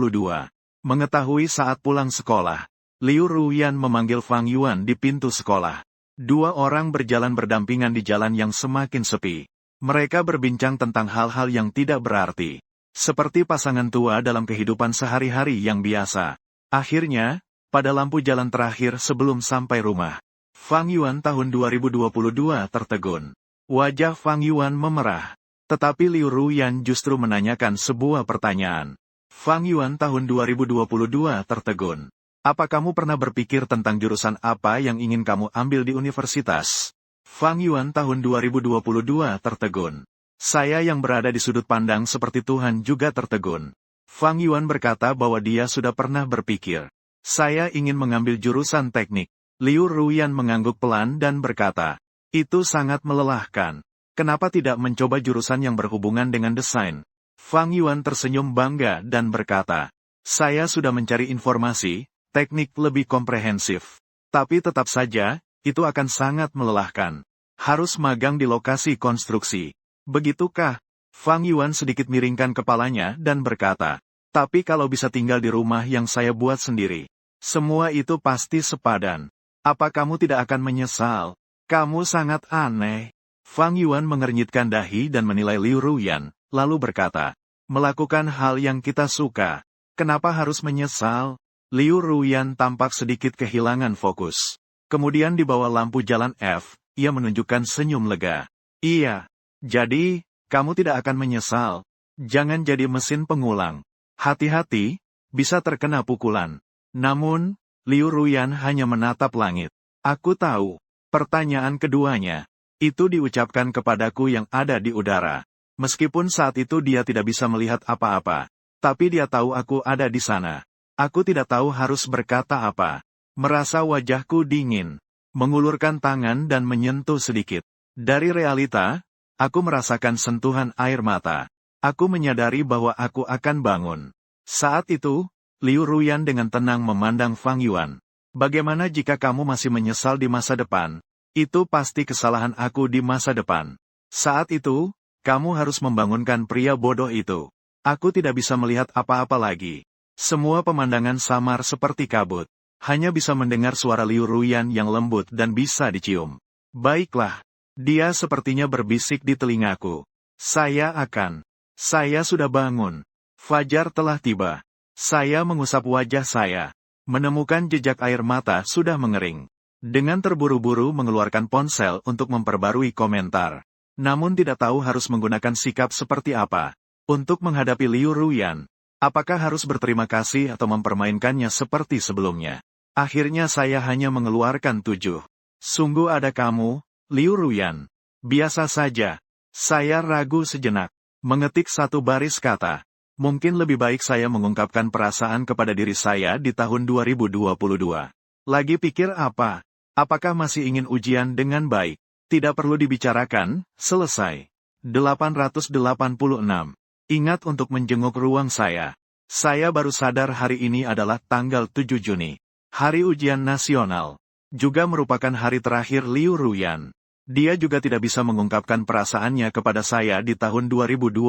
Mengetahui saat pulang sekolah, Liu Ruyan memanggil Fang Yuan di pintu sekolah. Dua orang berjalan berdampingan di jalan yang semakin sepi. Mereka berbincang tentang hal-hal yang tidak berarti. Seperti pasangan tua dalam kehidupan sehari-hari yang biasa. Akhirnya, pada lampu jalan terakhir sebelum sampai rumah, Fang Yuan tahun 2022 tertegun. Wajah Fang Yuan memerah. Tetapi Liu Ruyan justru menanyakan sebuah pertanyaan. Fang Yuan tahun 2022 tertegun. Apa kamu pernah berpikir tentang jurusan apa yang ingin kamu ambil di universitas? Fang Yuan tahun 2022 tertegun. Saya yang berada di sudut pandang seperti Tuhan juga tertegun. Fang Yuan berkata bahwa dia sudah pernah berpikir. Saya ingin mengambil jurusan teknik. Liu Ruyan mengangguk pelan dan berkata, itu sangat melelahkan. Kenapa tidak mencoba jurusan yang berhubungan dengan desain? Fang Yuan tersenyum bangga dan berkata, saya sudah mencari informasi, teknik lebih komprehensif. Tapi tetap saja, itu akan sangat melelahkan. Harus magang di lokasi konstruksi. Begitukah? Fang Yuan sedikit miringkan kepalanya dan berkata, tapi kalau bisa tinggal di rumah yang saya buat sendiri, semua itu pasti sepadan. Apa kamu tidak akan menyesal? Kamu sangat aneh. Fang Yuan mengernyitkan dahi dan menilai Liu Ruyan, lalu berkata, melakukan hal yang kita suka. Kenapa harus menyesal? Liu Ruyan tampak sedikit kehilangan fokus. Kemudian di bawah lampu jalan F, ia menunjukkan senyum lega. Iya. Jadi, kamu tidak akan menyesal. Jangan jadi mesin pengulang. Hati-hati, bisa terkena pukulan. Namun, Liu Ruyan hanya menatap langit. Aku tahu. Pertanyaan keduanya. Itu diucapkan kepadaku yang ada di udara. Meskipun saat itu dia tidak bisa melihat apa-apa. Tapi dia tahu aku ada di sana. Aku tidak tahu harus berkata apa. Merasa wajahku dingin. Mengulurkan tangan dan menyentuh sedikit. Dari realita, aku merasakan sentuhan air mata. Aku menyadari bahwa aku akan bangun. Saat itu, Liu Ruyan dengan tenang memandang Fang Yuan. Bagaimana jika kamu masih menyesal di masa depan? Itu pasti kesalahan aku di masa depan. Saat itu, kamu harus membangunkan pria bodoh itu. Aku tidak bisa melihat apa-apa lagi. Semua pemandangan samar seperti kabut. Hanya bisa mendengar suara Liu Ruyan yang lembut dan bisa dicium. Baiklah. Dia sepertinya berbisik di telingaku. Saya sudah bangun. Fajar telah tiba. Saya mengusap wajah saya. Menemukan jejak air mata sudah mengering. Dengan terburu-buru mengeluarkan ponsel untuk memperbarui komentar. Namun tidak tahu harus menggunakan sikap seperti apa. Untuk menghadapi Liu Ruyan. Apakah harus berterima kasih atau mempermainkannya seperti sebelumnya? Akhirnya saya hanya mengeluarkan 7. Sungguh ada kamu, Liu Ruyan. Biasa saja. Saya ragu sejenak. Mengetik satu baris kata. Mungkin lebih baik saya mengungkapkan perasaan kepada diri saya di tahun 2022. Lagi pikir apa? Apakah masih ingin ujian dengan baik? Tidak perlu dibicarakan, selesai. 886. Ingat untuk menjenguk ruang saya. Saya baru sadar hari ini adalah tanggal 7 Juni. Hari ujian nasional. Juga merupakan hari terakhir Liu Ruyan. Dia juga tidak bisa mengungkapkan perasaannya kepada saya di tahun 2022.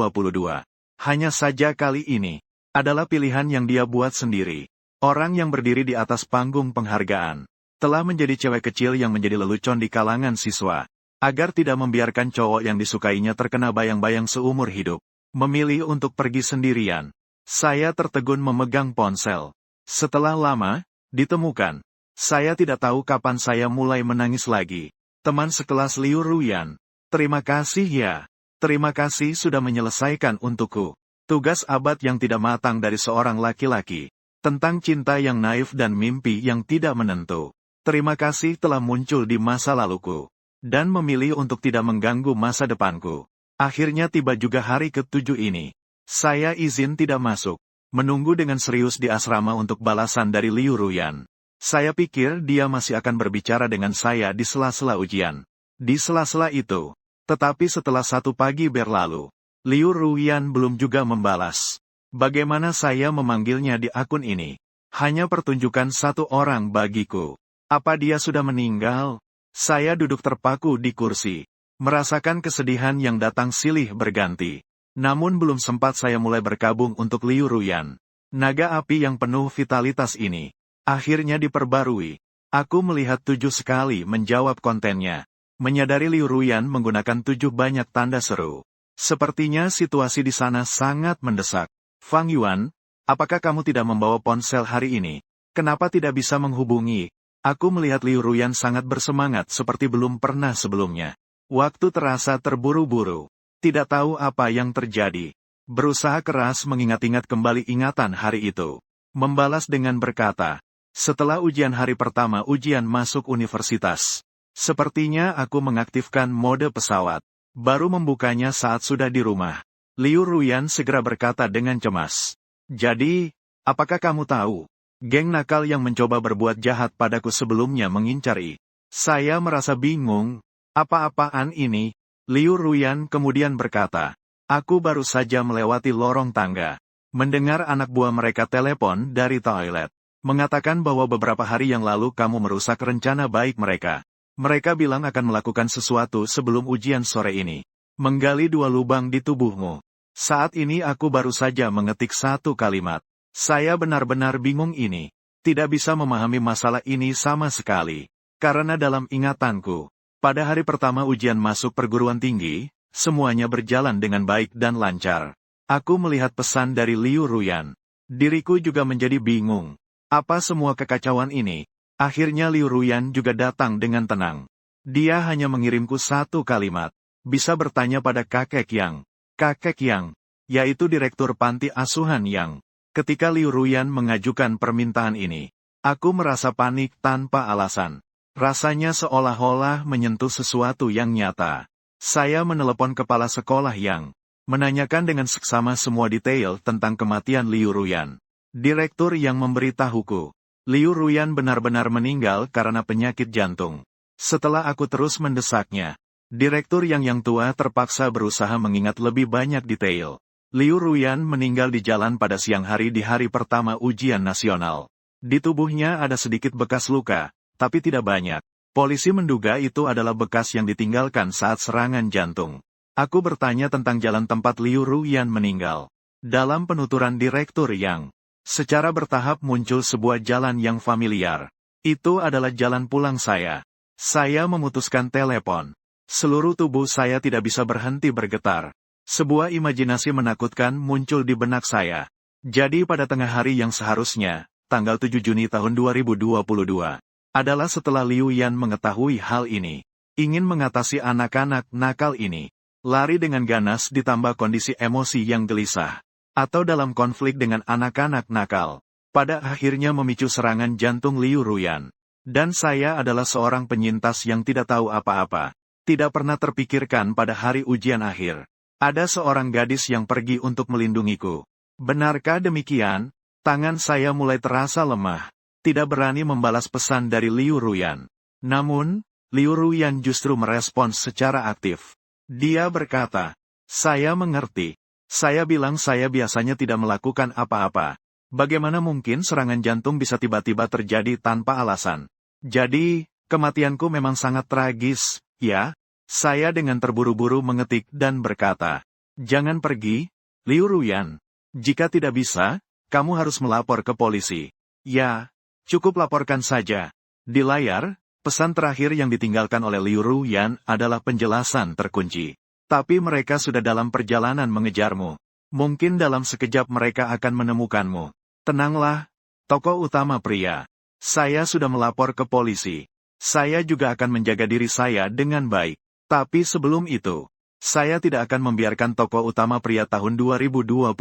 Hanya saja kali ini, adalah pilihan yang dia buat sendiri. Orang yang berdiri di atas panggung penghargaan. Telah menjadi cewek kecil yang menjadi lelucon di kalangan siswa. Agar tidak membiarkan cowok yang disukainya terkena bayang-bayang seumur hidup. Memilih untuk pergi sendirian. Saya tertegun memegang ponsel. Setelah lama, ditemukan. Saya tidak tahu kapan saya mulai menangis lagi. Teman sekelas Liu Ruyan. Terima kasih ya. Terima kasih sudah menyelesaikan untukku. Tugas abad yang tidak matang dari seorang laki-laki. Tentang cinta yang naif dan mimpi yang tidak menentu. Terima kasih telah muncul di masa laluku. Dan memilih untuk tidak mengganggu masa depanku. Akhirnya tiba juga hari ke-7 ini. Saya izin tidak masuk. Menunggu dengan serius di asrama untuk balasan dari Liu Ruyan. Saya pikir dia masih akan berbicara dengan saya di sela-sela ujian. Di sela-sela itu. Tetapi setelah 1 pagi berlalu. Liu Ruyan belum juga membalas. Bagaimana saya memanggilnya di akun ini? Hanya pertunjukan 1 orang bagiku. Apa dia sudah meninggal? Saya duduk terpaku di kursi. Merasakan kesedihan yang datang silih berganti. Namun belum sempat saya mulai berkabung untuk Liu Ruyan. Naga api yang penuh vitalitas ini. Akhirnya diperbarui. Aku melihat 7 sekali menjawab kontennya. Menyadari Liu Ruyan menggunakan 7 banyak tanda seru. Sepertinya situasi di sana sangat mendesak. Fang Yuan, apakah kamu tidak membawa ponsel hari ini? Kenapa tidak bisa menghubungi? Aku melihat Liu Ruyan sangat bersemangat seperti belum pernah sebelumnya. Waktu terasa terburu-buru. Tidak tahu apa yang terjadi. Berusaha keras mengingat-ingat kembali ingatan hari itu. Membalas dengan berkata, setelah ujian hari pertama ujian masuk universitas. Sepertinya aku mengaktifkan mode pesawat. Baru membukanya saat sudah di rumah. Liu Ruyan segera berkata dengan cemas. Jadi, apakah kamu tahu? Geng nakal yang mencoba berbuat jahat padaku sebelumnya mengincari. Saya merasa bingung. Apa-apaan ini? Liu Ruyan kemudian berkata. Aku baru saja melewati lorong tangga. Mendengar anak buah mereka telepon dari toilet. Mengatakan bahwa beberapa hari yang lalu kamu merusak rencana baik mereka. Mereka bilang akan melakukan sesuatu sebelum ujian sore ini. Menggali 2 lubang di tubuhmu. Saat ini aku baru saja mengetik 1 kalimat. Saya benar-benar bingung ini. Tidak bisa memahami masalah ini sama sekali. Karena dalam ingatanku, pada hari pertama ujian masuk perguruan tinggi, semuanya berjalan dengan baik dan lancar. Aku melihat pesan dari Liu Ruyan. Diriku juga menjadi bingung. Apa semua kekacauan ini? Akhirnya Liu Ruyan juga datang dengan tenang. Dia hanya mengirimku 1 kalimat. Bisa bertanya pada kakek Yang. Kakek Yang, yaitu direktur panti asuhan Yang. Ketika Liu Ruyan mengajukan permintaan ini, aku merasa panik tanpa alasan. Rasanya seolah-olah menyentuh sesuatu yang nyata. Saya menelepon kepala sekolah Yang, menanyakan dengan seksama semua detail tentang kematian Liu Ruyan. Direktur Yang memberitahuku, Liu Ruyan benar-benar meninggal karena penyakit jantung. Setelah aku terus mendesaknya, Direktur yang tua terpaksa berusaha mengingat lebih banyak detail. Liu Ruyan meninggal di jalan pada siang hari di hari pertama ujian nasional. Di tubuhnya ada sedikit bekas luka, tapi tidak banyak. Polisi menduga itu adalah bekas yang ditinggalkan saat serangan jantung. Aku bertanya tentang jalan tempat Liu Ruyan meninggal. Dalam penuturan Direktur Yang, secara bertahap muncul sebuah jalan yang familiar. Itu adalah jalan pulang saya. Saya memutuskan telepon. Seluruh tubuh saya tidak bisa berhenti bergetar. Sebuah imajinasi menakutkan muncul di benak saya. Jadi pada tengah hari yang seharusnya, tanggal 7 Juni tahun 2022, adalah setelah Liu Yan mengetahui hal ini. Ingin mengatasi anak-anak nakal ini. Lari dengan ganas ditambah kondisi emosi yang gelisah. Atau dalam konflik dengan anak-anak nakal. Pada akhirnya memicu serangan jantung Liu Ruyan. Dan saya adalah seorang penyintas yang tidak tahu apa-apa. Tidak pernah terpikirkan pada hari ujian akhir. Ada seorang gadis yang pergi untuk melindungiku. Benarkah demikian? Tangan saya mulai terasa lemah. Tidak berani membalas pesan dari Liu Ruyan. Namun, Liu Ruyan justru merespons secara aktif. Dia berkata, saya mengerti. Saya bilang saya biasanya tidak melakukan apa-apa. Bagaimana mungkin serangan jantung bisa tiba-tiba terjadi tanpa alasan? Jadi, kematianku memang sangat tragis, ya? Saya dengan terburu-buru mengetik dan berkata, jangan pergi, Liu Ruyan. Jika tidak bisa, kamu harus melapor ke polisi. Ya, cukup laporkan saja. Di layar, pesan terakhir yang ditinggalkan oleh Liu Ruyan adalah penjelasan terkunci. Tapi mereka sudah dalam perjalanan mengejarmu. Mungkin dalam sekejap mereka akan menemukanmu. Tenanglah, tokoh utama pria. Saya sudah melapor ke polisi. Saya juga akan menjaga diri saya dengan baik. Tapi sebelum itu, saya tidak akan membiarkan tokoh utama pria tahun 2022.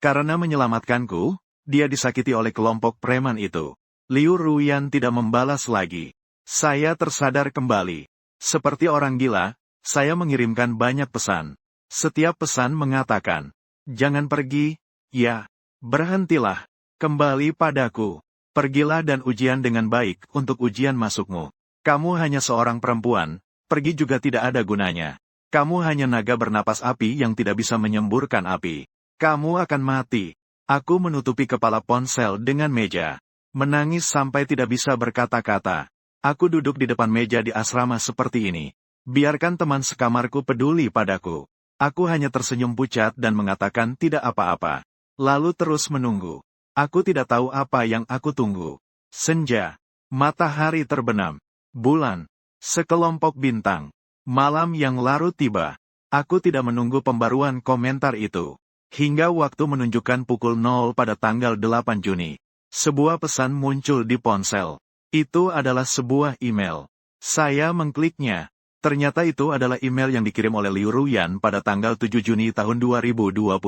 Karena menyelamatkanku, dia disakiti oleh kelompok preman itu. Liu Ruyan tidak membalas lagi. Saya tersadar kembali. Seperti orang gila, saya mengirimkan banyak pesan. Setiap pesan mengatakan, jangan pergi, ya, berhentilah, kembali padaku. Pergilah dan ujian dengan baik untuk ujian masukmu. Kamu hanya seorang perempuan, pergi juga tidak ada gunanya. Kamu hanya naga bernapas api yang tidak bisa menyemburkan api. Kamu akan mati. Aku menutupi kepala ponsel dengan meja. Menangis sampai tidak bisa berkata-kata. Aku duduk di depan meja di asrama seperti ini. Biarkan teman sekamarku peduli padaku. Aku hanya tersenyum pucat dan mengatakan tidak apa-apa. Lalu terus menunggu. Aku tidak tahu apa yang aku tunggu. Senja. Matahari terbenam. Bulan. Sekelompok bintang. Malam yang larut tiba. Aku tidak menunggu pembaruan komentar itu. Hingga waktu menunjukkan pukul 0 pada tanggal 8 Juni. Sebuah pesan muncul di ponsel. Itu adalah sebuah email. Saya mengkliknya. Ternyata itu adalah email yang dikirim oleh Liu Ruyan pada tanggal 7 Juni tahun 2022.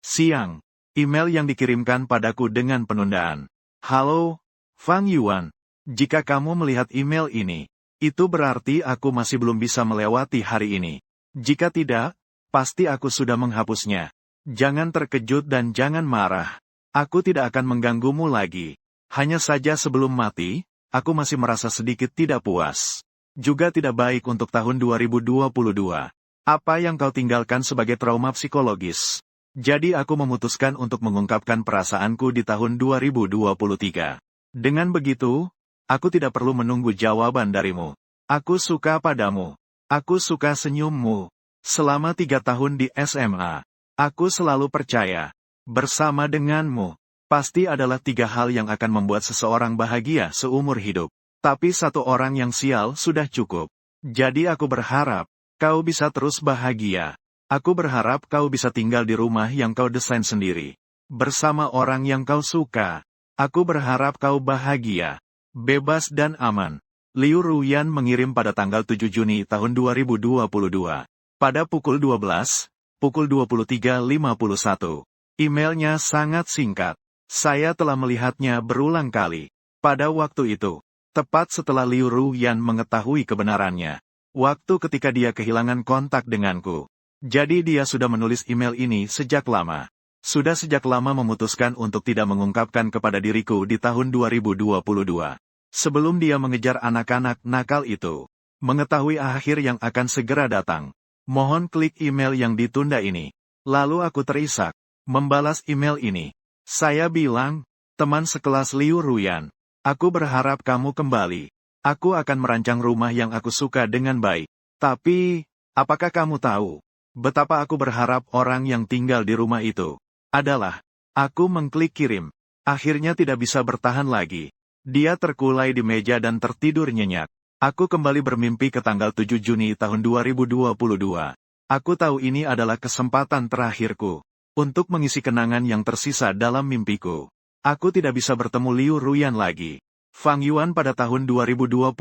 Siang, email yang dikirimkan padaku dengan penundaan. Halo, Fang Yuan. Jika kamu melihat email ini, itu berarti aku masih belum bisa melewati hari ini. Jika tidak, pasti aku sudah menghapusnya. Jangan terkejut dan jangan marah. Aku tidak akan mengganggumu lagi. Hanya saja sebelum mati, aku masih merasa sedikit tidak puas. Juga tidak baik untuk tahun 2022. Apa yang kau tinggalkan sebagai trauma psikologis? Jadi aku memutuskan untuk mengungkapkan perasaanku di tahun 2023. Dengan begitu, aku tidak perlu menunggu jawaban darimu. Aku suka padamu. Aku suka senyummu. Selama 3 tahun di SMA, aku selalu percaya, bersama denganmu, pasti adalah 3 hal yang akan membuat seseorang bahagia seumur hidup. Tapi 1 orang yang sial sudah cukup. Jadi aku berharap, kau bisa terus bahagia. Aku berharap kau bisa tinggal di rumah yang kau desain sendiri. Bersama orang yang kau suka. Aku berharap kau bahagia, bebas dan aman. Liu Ruyan mengirim pada tanggal 7 Juni tahun 2022. Pada pukul 12, pukul 23.51. Emailnya sangat singkat. Saya telah melihatnya berulang kali. Pada waktu itu, tepat setelah Liu Ruyan mengetahui kebenarannya. Waktu ketika dia kehilangan kontak denganku. Jadi dia sudah menulis email ini sejak lama. Sudah sejak lama memutuskan untuk tidak mengungkapkan kepada diriku di tahun 2022. Sebelum dia mengejar anak-anak nakal itu. Mengetahui akhir yang akan segera datang. Mohon klik email yang ditunda ini. Lalu aku terisak. Membalas email ini. Saya bilang, teman sekelas Liu Ruyan. Aku berharap kamu kembali. Aku akan merancang rumah yang aku suka dengan baik. Tapi, apakah kamu tahu betapa aku berharap orang yang tinggal di rumah itu adalah, aku mengklik kirim. Akhirnya tidak bisa bertahan lagi. Dia terkulai di meja dan tertidur nyenyak. Aku kembali bermimpi ke tanggal 7 Juni tahun 2022. Aku tahu ini adalah kesempatan terakhirku untuk mengisi kenangan yang tersisa dalam mimpiku. Aku tidak bisa bertemu Liu Ruyan lagi. Fang Yuan pada tahun 2022.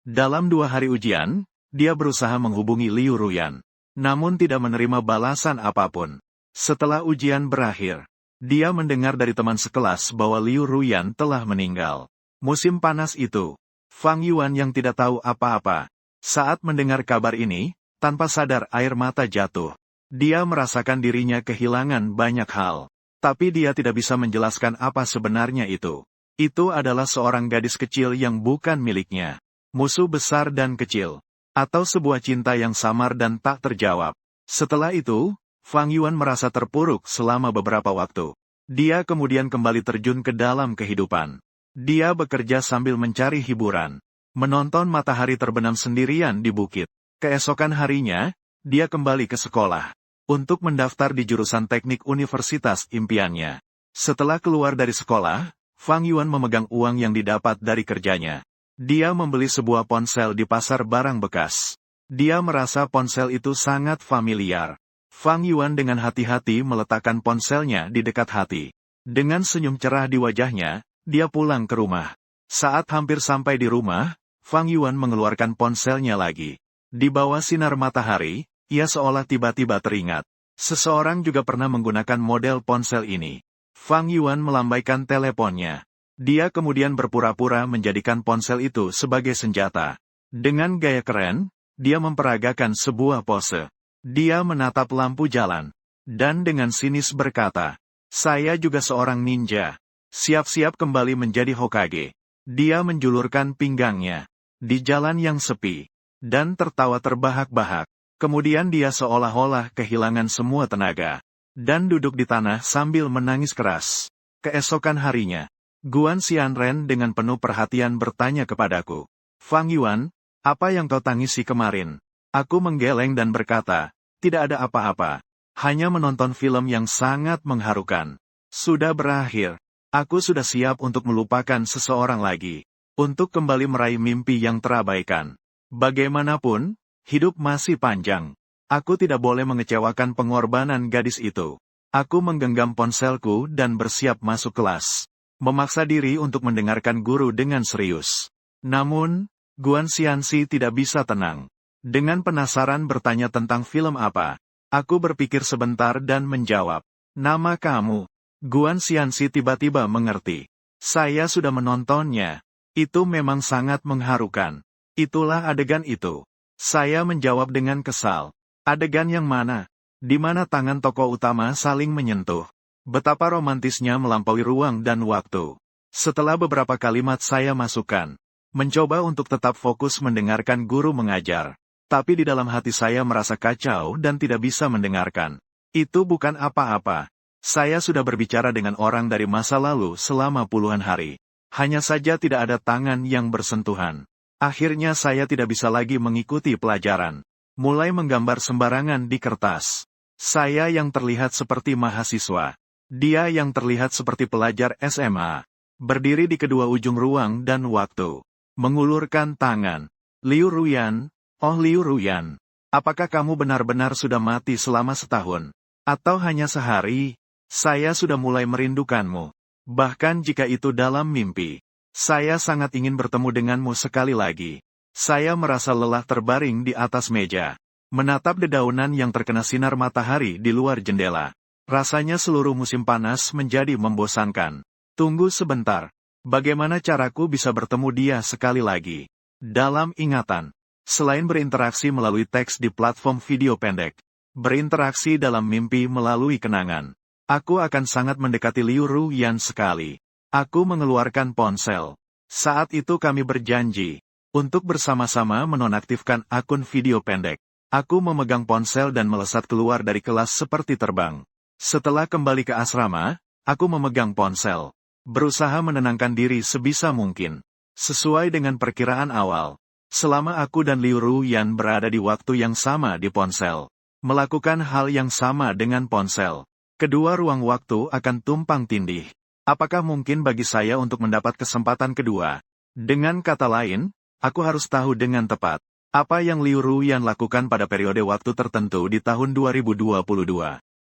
Dalam 2 hari ujian, dia berusaha menghubungi Liu Ruyan. Namun tidak menerima balasan apapun. Setelah ujian berakhir, dia mendengar dari teman sekelas bahwa Liu Ruyan telah meninggal. Musim panas itu, Fang Yuan yang tidak tahu apa-apa. Saat mendengar kabar ini, tanpa sadar air mata jatuh. Dia merasakan dirinya kehilangan banyak hal. Tapi dia tidak bisa menjelaskan apa sebenarnya itu. Itu adalah seorang gadis kecil yang bukan miliknya. Musuh besar dan kecil. Atau sebuah cinta yang samar dan tak terjawab. Setelah itu, Fang Yuan merasa terpuruk selama beberapa waktu. Dia kemudian kembali terjun ke dalam kehidupan. Dia bekerja sambil mencari hiburan. Menonton matahari terbenam sendirian di bukit. Keesokan harinya, dia kembali ke sekolah. Untuk mendaftar di jurusan teknik universitas impiannya. Setelah keluar dari sekolah, Fang Yuan memegang uang yang didapat dari kerjanya. Dia membeli sebuah ponsel di pasar barang bekas. Dia merasa ponsel itu sangat familiar. Fang Yuan dengan hati-hati meletakkan ponselnya di dekat hati. Dengan senyum cerah di wajahnya, dia pulang ke rumah. Saat hampir sampai di rumah, Fang Yuan mengeluarkan ponselnya lagi. Di bawah sinar matahari, ia seolah tiba-tiba teringat. Seseorang juga pernah menggunakan model ponsel ini. Fang Yuan melambaikan teleponnya. Dia kemudian berpura-pura menjadikan ponsel itu sebagai senjata. Dengan gaya keren, dia memperagakan sebuah pose. Dia menatap lampu jalan. Dan dengan sinis berkata, saya juga seorang ninja. Siap-siap kembali menjadi Hokage. Dia menjulurkan pinggangnya. Di jalan yang sepi. Dan tertawa terbahak-bahak. Kemudian dia seolah-olah kehilangan semua tenaga. Dan duduk di tanah sambil menangis keras. Keesokan harinya, Guan Xianren dengan penuh perhatian bertanya kepadaku. Fang Yuan, apa yang kau tangisi kemarin? Aku menggeleng dan berkata, tidak ada apa-apa. Hanya menonton film yang sangat mengharukan. Sudah berakhir. Aku sudah siap untuk melupakan seseorang lagi. Untuk kembali meraih mimpi yang terabaikan. Bagaimanapun, hidup masih panjang. Aku tidak boleh mengecewakan pengorbanan gadis itu. Aku menggenggam ponselku dan bersiap masuk kelas. Memaksa diri untuk mendengarkan guru dengan serius. Namun, Guan Xianxi tidak bisa tenang. Dengan penasaran bertanya tentang film apa. Aku berpikir sebentar dan menjawab. Nama kamu. Guan Xianxi tiba-tiba mengerti. Saya sudah menontonnya. Itu memang sangat mengharukan. Itulah adegan itu. Saya menjawab dengan kesal. Adegan yang mana? Di mana tangan tokoh utama saling menyentuh. Betapa romantisnya melampaui ruang dan waktu. Setelah beberapa kalimat saya masukkan. Mencoba untuk tetap fokus mendengarkan guru mengajar. Tapi di dalam hati saya merasa kacau dan tidak bisa mendengarkan. Itu bukan apa-apa. Saya sudah berbicara dengan orang dari masa lalu selama puluhan hari. Hanya saja tidak ada tangan yang bersentuhan. Akhirnya saya tidak bisa lagi mengikuti pelajaran. Mulai menggambar sembarangan di kertas. Saya yang terlihat seperti mahasiswa. Dia yang terlihat seperti pelajar SMA. Berdiri di kedua ujung ruang dan waktu. Mengulurkan tangan. Liu Ruyan, oh Liu Ruyan. Apakah kamu benar-benar sudah mati selama setahun? Atau hanya sehari? Saya sudah mulai merindukanmu. Bahkan jika itu dalam mimpi. Saya sangat ingin bertemu denganmu sekali lagi. Saya merasa lelah terbaring di atas meja. Menatap dedaunan yang terkena sinar matahari di luar jendela. Rasanya seluruh musim panas menjadi membosankan. Tunggu sebentar. Bagaimana caraku bisa bertemu dia sekali lagi? Dalam ingatan. Selain berinteraksi melalui teks di platform video pendek. Berinteraksi dalam mimpi melalui kenangan. Aku akan sangat mendekati Liu Ruyan sekali. Aku mengeluarkan ponsel. Saat itu kami berjanji. Untuk bersama-sama menonaktifkan akun video pendek. Aku memegang ponsel dan melesat keluar dari kelas seperti terbang. Setelah kembali ke asrama, aku memegang ponsel. Berusaha menenangkan diri sebisa mungkin. Sesuai dengan perkiraan awal. Selama aku dan Liu Ruyan berada di waktu yang sama di ponsel. Melakukan hal yang sama dengan ponsel. Kedua ruang waktu akan tumpang tindih. Apakah mungkin bagi saya untuk mendapat kesempatan kedua? Dengan kata lain, aku harus tahu dengan tepat. Apa yang Liu Ruyan lakukan pada periode waktu tertentu di tahun 2022.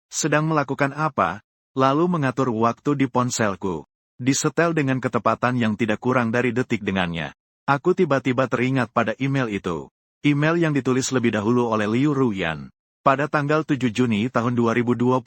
Sedang melakukan apa? Lalu mengatur waktu di ponselku. Disetel dengan ketepatan yang tidak kurang dari detik dengannya. Aku tiba-tiba teringat pada email itu. Email yang ditulis lebih dahulu oleh Liu Ruyan. Pada tanggal 7 Juni tahun 2022.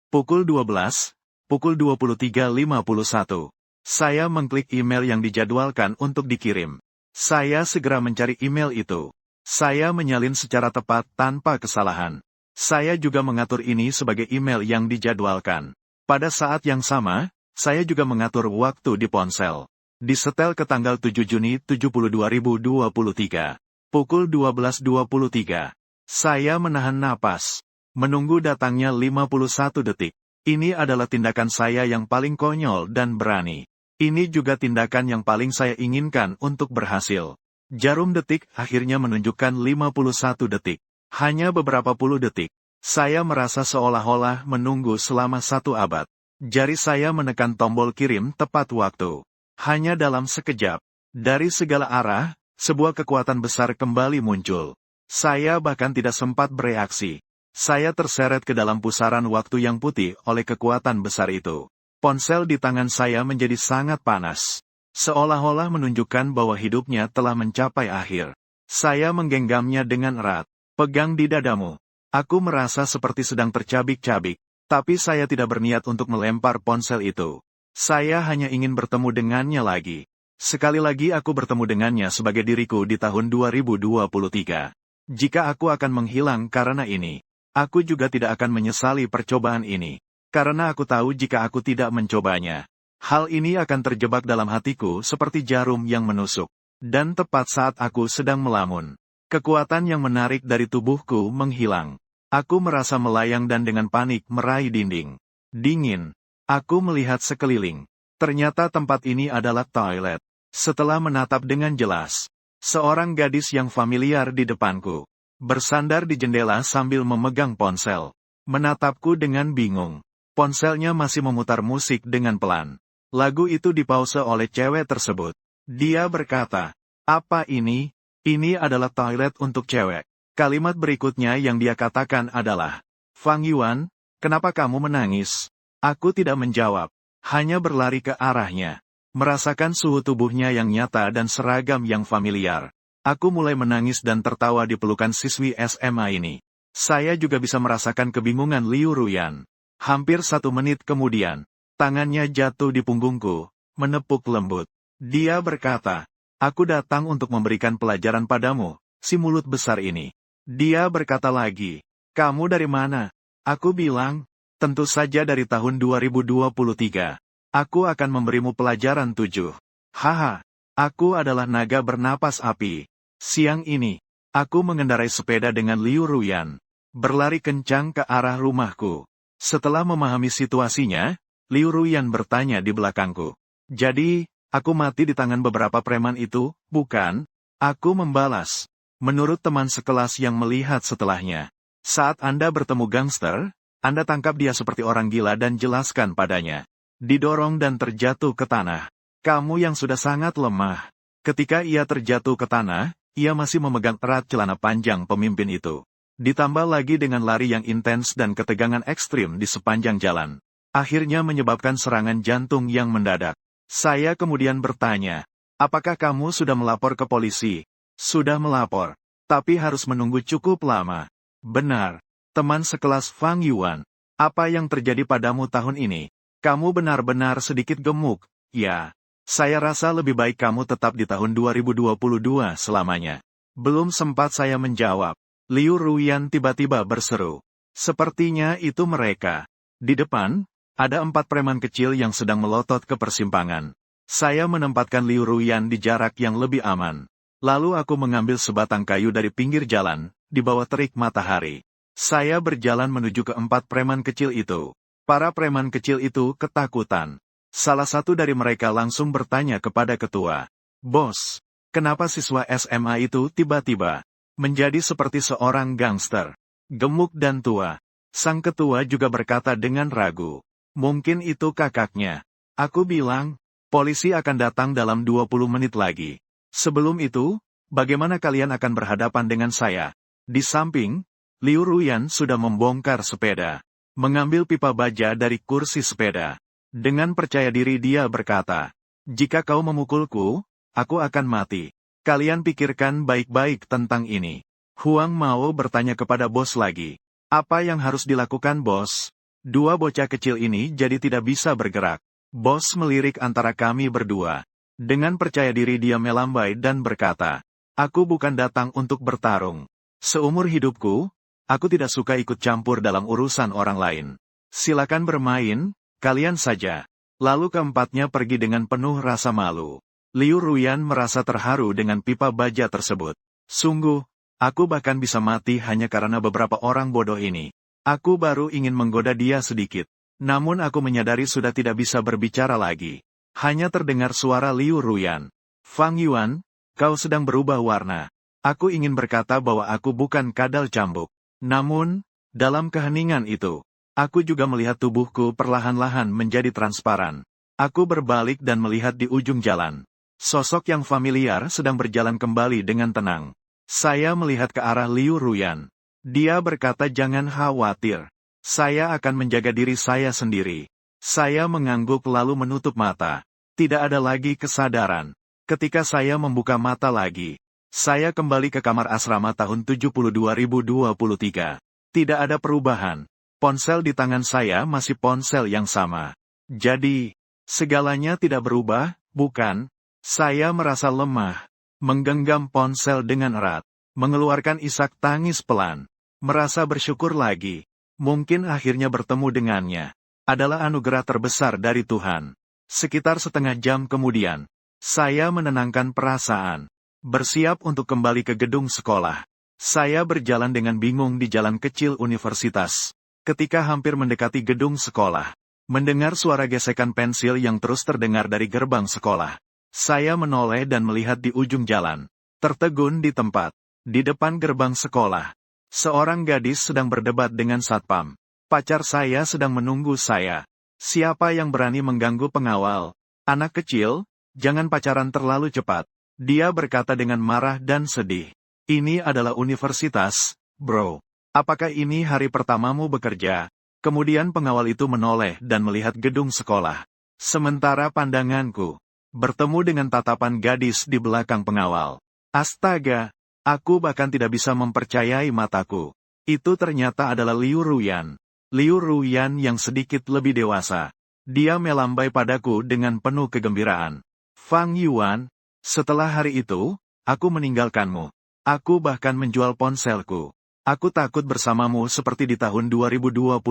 Pukul 12, pukul 23.51. Saya mengklik email yang dijadwalkan untuk dikirim. Saya segera mencari email itu. Saya menyalin secara tepat tanpa kesalahan. Saya juga mengatur ini sebagai email yang dijadwalkan. Pada saat yang sama, saya juga mengatur waktu di ponsel. Disetel ke tanggal 7 Juni 2023. Pukul 12.23. Saya menahan napas. Menunggu datangnya 51 detik. Ini adalah tindakan saya yang paling konyol dan berani. Ini juga tindakan yang paling saya inginkan untuk berhasil. Jarum detik akhirnya menunjukkan 51 detik. Hanya beberapa puluh detik. Saya merasa seolah-olah menunggu selama 1 abad. Jari saya menekan tombol kirim tepat waktu. Hanya dalam sekejap. Dari segala arah, sebuah kekuatan besar kembali muncul. Saya bahkan tidak sempat bereaksi. Saya terseret ke dalam pusaran waktu yang putih oleh kekuatan besar itu. Ponsel di tangan saya menjadi sangat panas. Seolah-olah menunjukkan bahwa hidupnya telah mencapai akhir. Saya menggenggamnya dengan erat. Pegang di dadamu. Aku merasa seperti sedang tercabik-cabik. Tapi saya tidak berniat untuk melempar ponsel itu. Saya hanya ingin bertemu dengannya lagi. Sekali lagi aku bertemu dengannya sebagai diriku di tahun 2023. Jika aku akan menghilang karena ini, aku juga tidak akan menyesali percobaan ini. Karena aku tahu jika aku tidak mencobanya, hal ini akan terjebak dalam hatiku seperti jarum yang menusuk. Dan tepat saat aku sedang melamun, kekuatan yang menarik dari tubuhku menghilang. Aku merasa melayang dan dengan panik meraih dinding. Dingin. Aku melihat sekeliling. Ternyata tempat ini adalah toilet. Setelah menatap dengan jelas, seorang gadis yang familiar di depanku. Bersandar di jendela sambil memegang ponsel. Menatapku dengan bingung. Ponselnya masih memutar musik dengan pelan. Lagu itu dipause oleh cewek tersebut. Dia berkata, "Apa ini? Ini adalah toilet untuk cewek." Kalimat berikutnya yang dia katakan adalah, "Fang Yuan, kenapa kamu menangis?" Aku tidak menjawab, hanya berlari ke arahnya. Merasakan suhu tubuhnya yang nyata dan seragam yang familiar. Aku mulai menangis dan tertawa di pelukan siswi SMA ini. Saya juga bisa merasakan kebingungan Liu Ruyan. Hampir 1 menit kemudian, tangannya jatuh di punggungku, menepuk lembut. Dia berkata, "Aku datang untuk memberikan pelajaran padamu, si mulut besar ini." Dia berkata lagi, "Kamu dari mana?" Aku bilang, "Tentu saja dari tahun 2023. Aku akan memberimu pelajaran 7. Haha, aku adalah naga bernapas api." Siang ini, aku mengendarai sepeda dengan Liu Ruyan, berlari kencang ke arah rumahku. Setelah memahami situasinya, Liu Ruyan bertanya di belakangku, "Jadi, aku mati di tangan beberapa preman itu, bukan?" Aku membalas, "Menurut teman sekelas yang melihat setelahnya. Saat Anda bertemu gangster, Anda tangkap dia seperti orang gila dan jelaskan padanya. Didorong dan terjatuh ke tanah. Kamu yang sudah sangat lemah." Ketika ia terjatuh ke tanah, ia masih memegang erat celana panjang pemimpin itu. Ditambah lagi dengan lari yang intens dan ketegangan ekstrim di sepanjang jalan. Akhirnya menyebabkan serangan jantung yang mendadak. Saya kemudian bertanya, "Apakah kamu sudah melapor ke polisi?" "Sudah melapor. Tapi harus menunggu cukup lama." "Benar. Teman sekelas Fang Yuan. Apa yang terjadi padamu tahun ini? Kamu benar-benar sedikit gemuk." "Ya. Saya rasa lebih baik kamu tetap di tahun 2022 selamanya." Belum sempat saya menjawab, Liu Ruyan tiba-tiba berseru, "Sepertinya itu mereka." Di depan, ada 4 preman kecil yang sedang melotot ke persimpangan. Saya menempatkan Liu Ruyan di jarak yang lebih aman. Lalu aku mengambil sebatang kayu dari pinggir jalan, di bawah terik matahari. Saya berjalan menuju ke 4 preman kecil itu. Para preman kecil itu ketakutan. Salah satu dari mereka langsung bertanya kepada ketua, "Bos, kenapa siswa SMA itu tiba-tiba menjadi seperti seorang gangster, gemuk dan tua?" Sang ketua juga berkata dengan ragu, "Mungkin itu kakaknya." Aku bilang, "Polisi akan datang dalam 20 menit lagi. Sebelum itu, bagaimana kalian akan berhadapan dengan saya?" Di samping, Liu Ruyan sudah membongkar sepeda, mengambil pipa baja dari kursi sepeda. Dengan percaya diri dia berkata, "Jika kau memukulku, aku akan mati. Kalian pikirkan baik-baik tentang ini." Huang Mao bertanya kepada bos lagi, "Apa yang harus dilakukan bos?" Dua bocah kecil ini jadi tidak bisa bergerak. Bos melirik antara kami berdua. Dengan percaya diri dia melambai dan berkata, "Aku bukan datang untuk bertarung. Seumur hidupku, aku tidak suka ikut campur dalam urusan orang lain. Silakan bermain, kalian saja." Lalu keempatnya pergi dengan penuh rasa malu. Liu Ruyan merasa terharu dengan pipa baja tersebut. "Sungguh, aku bahkan bisa mati hanya karena beberapa orang bodoh ini. Aku baru ingin menggoda dia sedikit." Namun aku menyadari sudah tidak bisa berbicara lagi. Hanya terdengar suara Liu Ruyan. "Fang Yuan, kau sedang berubah warna." Aku ingin berkata bahwa aku bukan kadal cambuk. Namun, dalam keheningan itu, aku juga melihat tubuhku perlahan-lahan menjadi transparan. Aku berbalik dan melihat di ujung jalan. Sosok yang familiar sedang berjalan kembali dengan tenang. Saya melihat ke arah Liu Ruyan. Dia berkata, "Jangan khawatir. Saya akan menjaga diri saya sendiri." Saya mengangguk lalu menutup mata. Tidak ada lagi kesadaran. Ketika saya membuka mata lagi, saya kembali ke kamar asrama tahun 72.023. Tidak ada perubahan. Ponsel di tangan saya masih ponsel yang sama. Jadi, segalanya tidak berubah, bukan? Saya merasa lemah, menggenggam ponsel dengan erat, mengeluarkan isak tangis pelan, merasa bersyukur lagi. Mungkin akhirnya bertemu dengannya adalah anugerah terbesar dari Tuhan. Sekitar setengah jam kemudian, saya menenangkan perasaan, bersiap untuk kembali ke gedung sekolah. Saya berjalan dengan bingung di jalan kecil universitas. Ketika hampir mendekati gedung sekolah, mendengar suara gesekan pensil yang terus terdengar dari gerbang sekolah. Saya menoleh dan melihat di ujung jalan, tertegun di tempat, di depan gerbang sekolah. Seorang gadis sedang berdebat dengan satpam. Pacar saya sedang menunggu saya. Siapa yang berani mengganggu pengawal? Anak kecil, jangan pacaran terlalu cepat. Dia berkata dengan marah dan sedih. Ini adalah universitas, bro. Apakah ini hari pertamamu bekerja? Kemudian pengawal itu menoleh dan melihat gedung sekolah. Sementara pandanganku bertemu dengan tatapan gadis di belakang pengawal. Astaga, aku bahkan tidak bisa mempercayai mataku. Itu ternyata adalah Liu Ruyan. Liu Ruyan yang sedikit lebih dewasa. Dia melambai padaku dengan penuh kegembiraan. Fang Yuan, setelah hari itu, aku meninggalkanmu. Aku bahkan menjual ponselku. Aku takut bersamamu seperti di tahun 2022.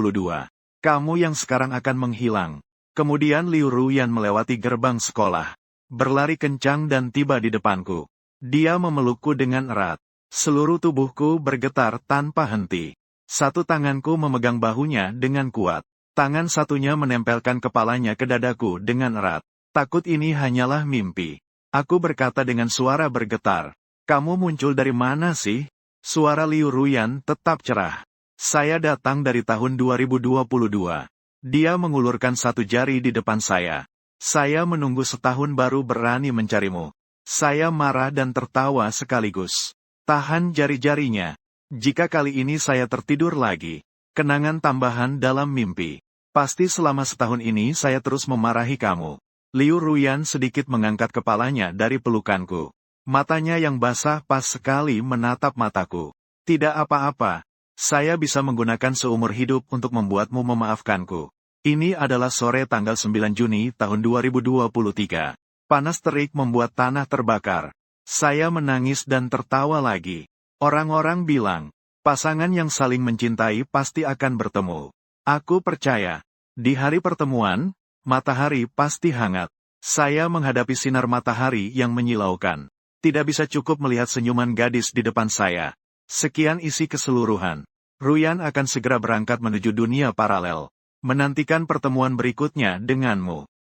Kamu yang sekarang akan menghilang. Kemudian Liu Ruyan melewati gerbang sekolah. Berlari kencang dan tiba di depanku. Dia memelukku dengan erat. Seluruh tubuhku bergetar tanpa henti. Satu tanganku memegang bahunya dengan kuat. Tangan satunya menempelkan kepalanya ke dadaku dengan erat. Takut ini hanyalah mimpi. Aku berkata dengan suara bergetar. Kamu muncul dari mana sih? Suara Liu Ruyan tetap cerah. Saya datang dari tahun 2022. Dia mengulurkan satu jari di depan saya. Saya menunggu setahun baru berani mencarimu. Saya marah dan tertawa sekaligus. Tahan jari-jarinya. Jika kali ini saya tertidur lagi. Kenangan tambahan dalam mimpi. Pasti selama setahun ini saya terus memarahi kamu. Liu Ruyan sedikit mengangkat kepalanya dari pelukanku. Matanya yang basah pas sekali menatap mataku. Tidak apa-apa. Saya bisa menggunakan seumur hidup untuk membuatmu memaafkanku. Ini adalah sore tanggal 9 Juni tahun 2023. Panas terik membuat tanah terbakar. Saya menangis dan tertawa lagi. Orang-orang bilang, pasangan yang saling mencintai pasti akan bertemu. Aku percaya. Di hari pertemuan, matahari pasti hangat. Saya menghadapi sinar matahari yang menyilaukan. Tidak bisa cukup melihat senyuman gadis di depan saya. Sekian isi keseluruhan. Ruyan akan segera berangkat menuju dunia paralel. Menantikan pertemuan berikutnya denganmu.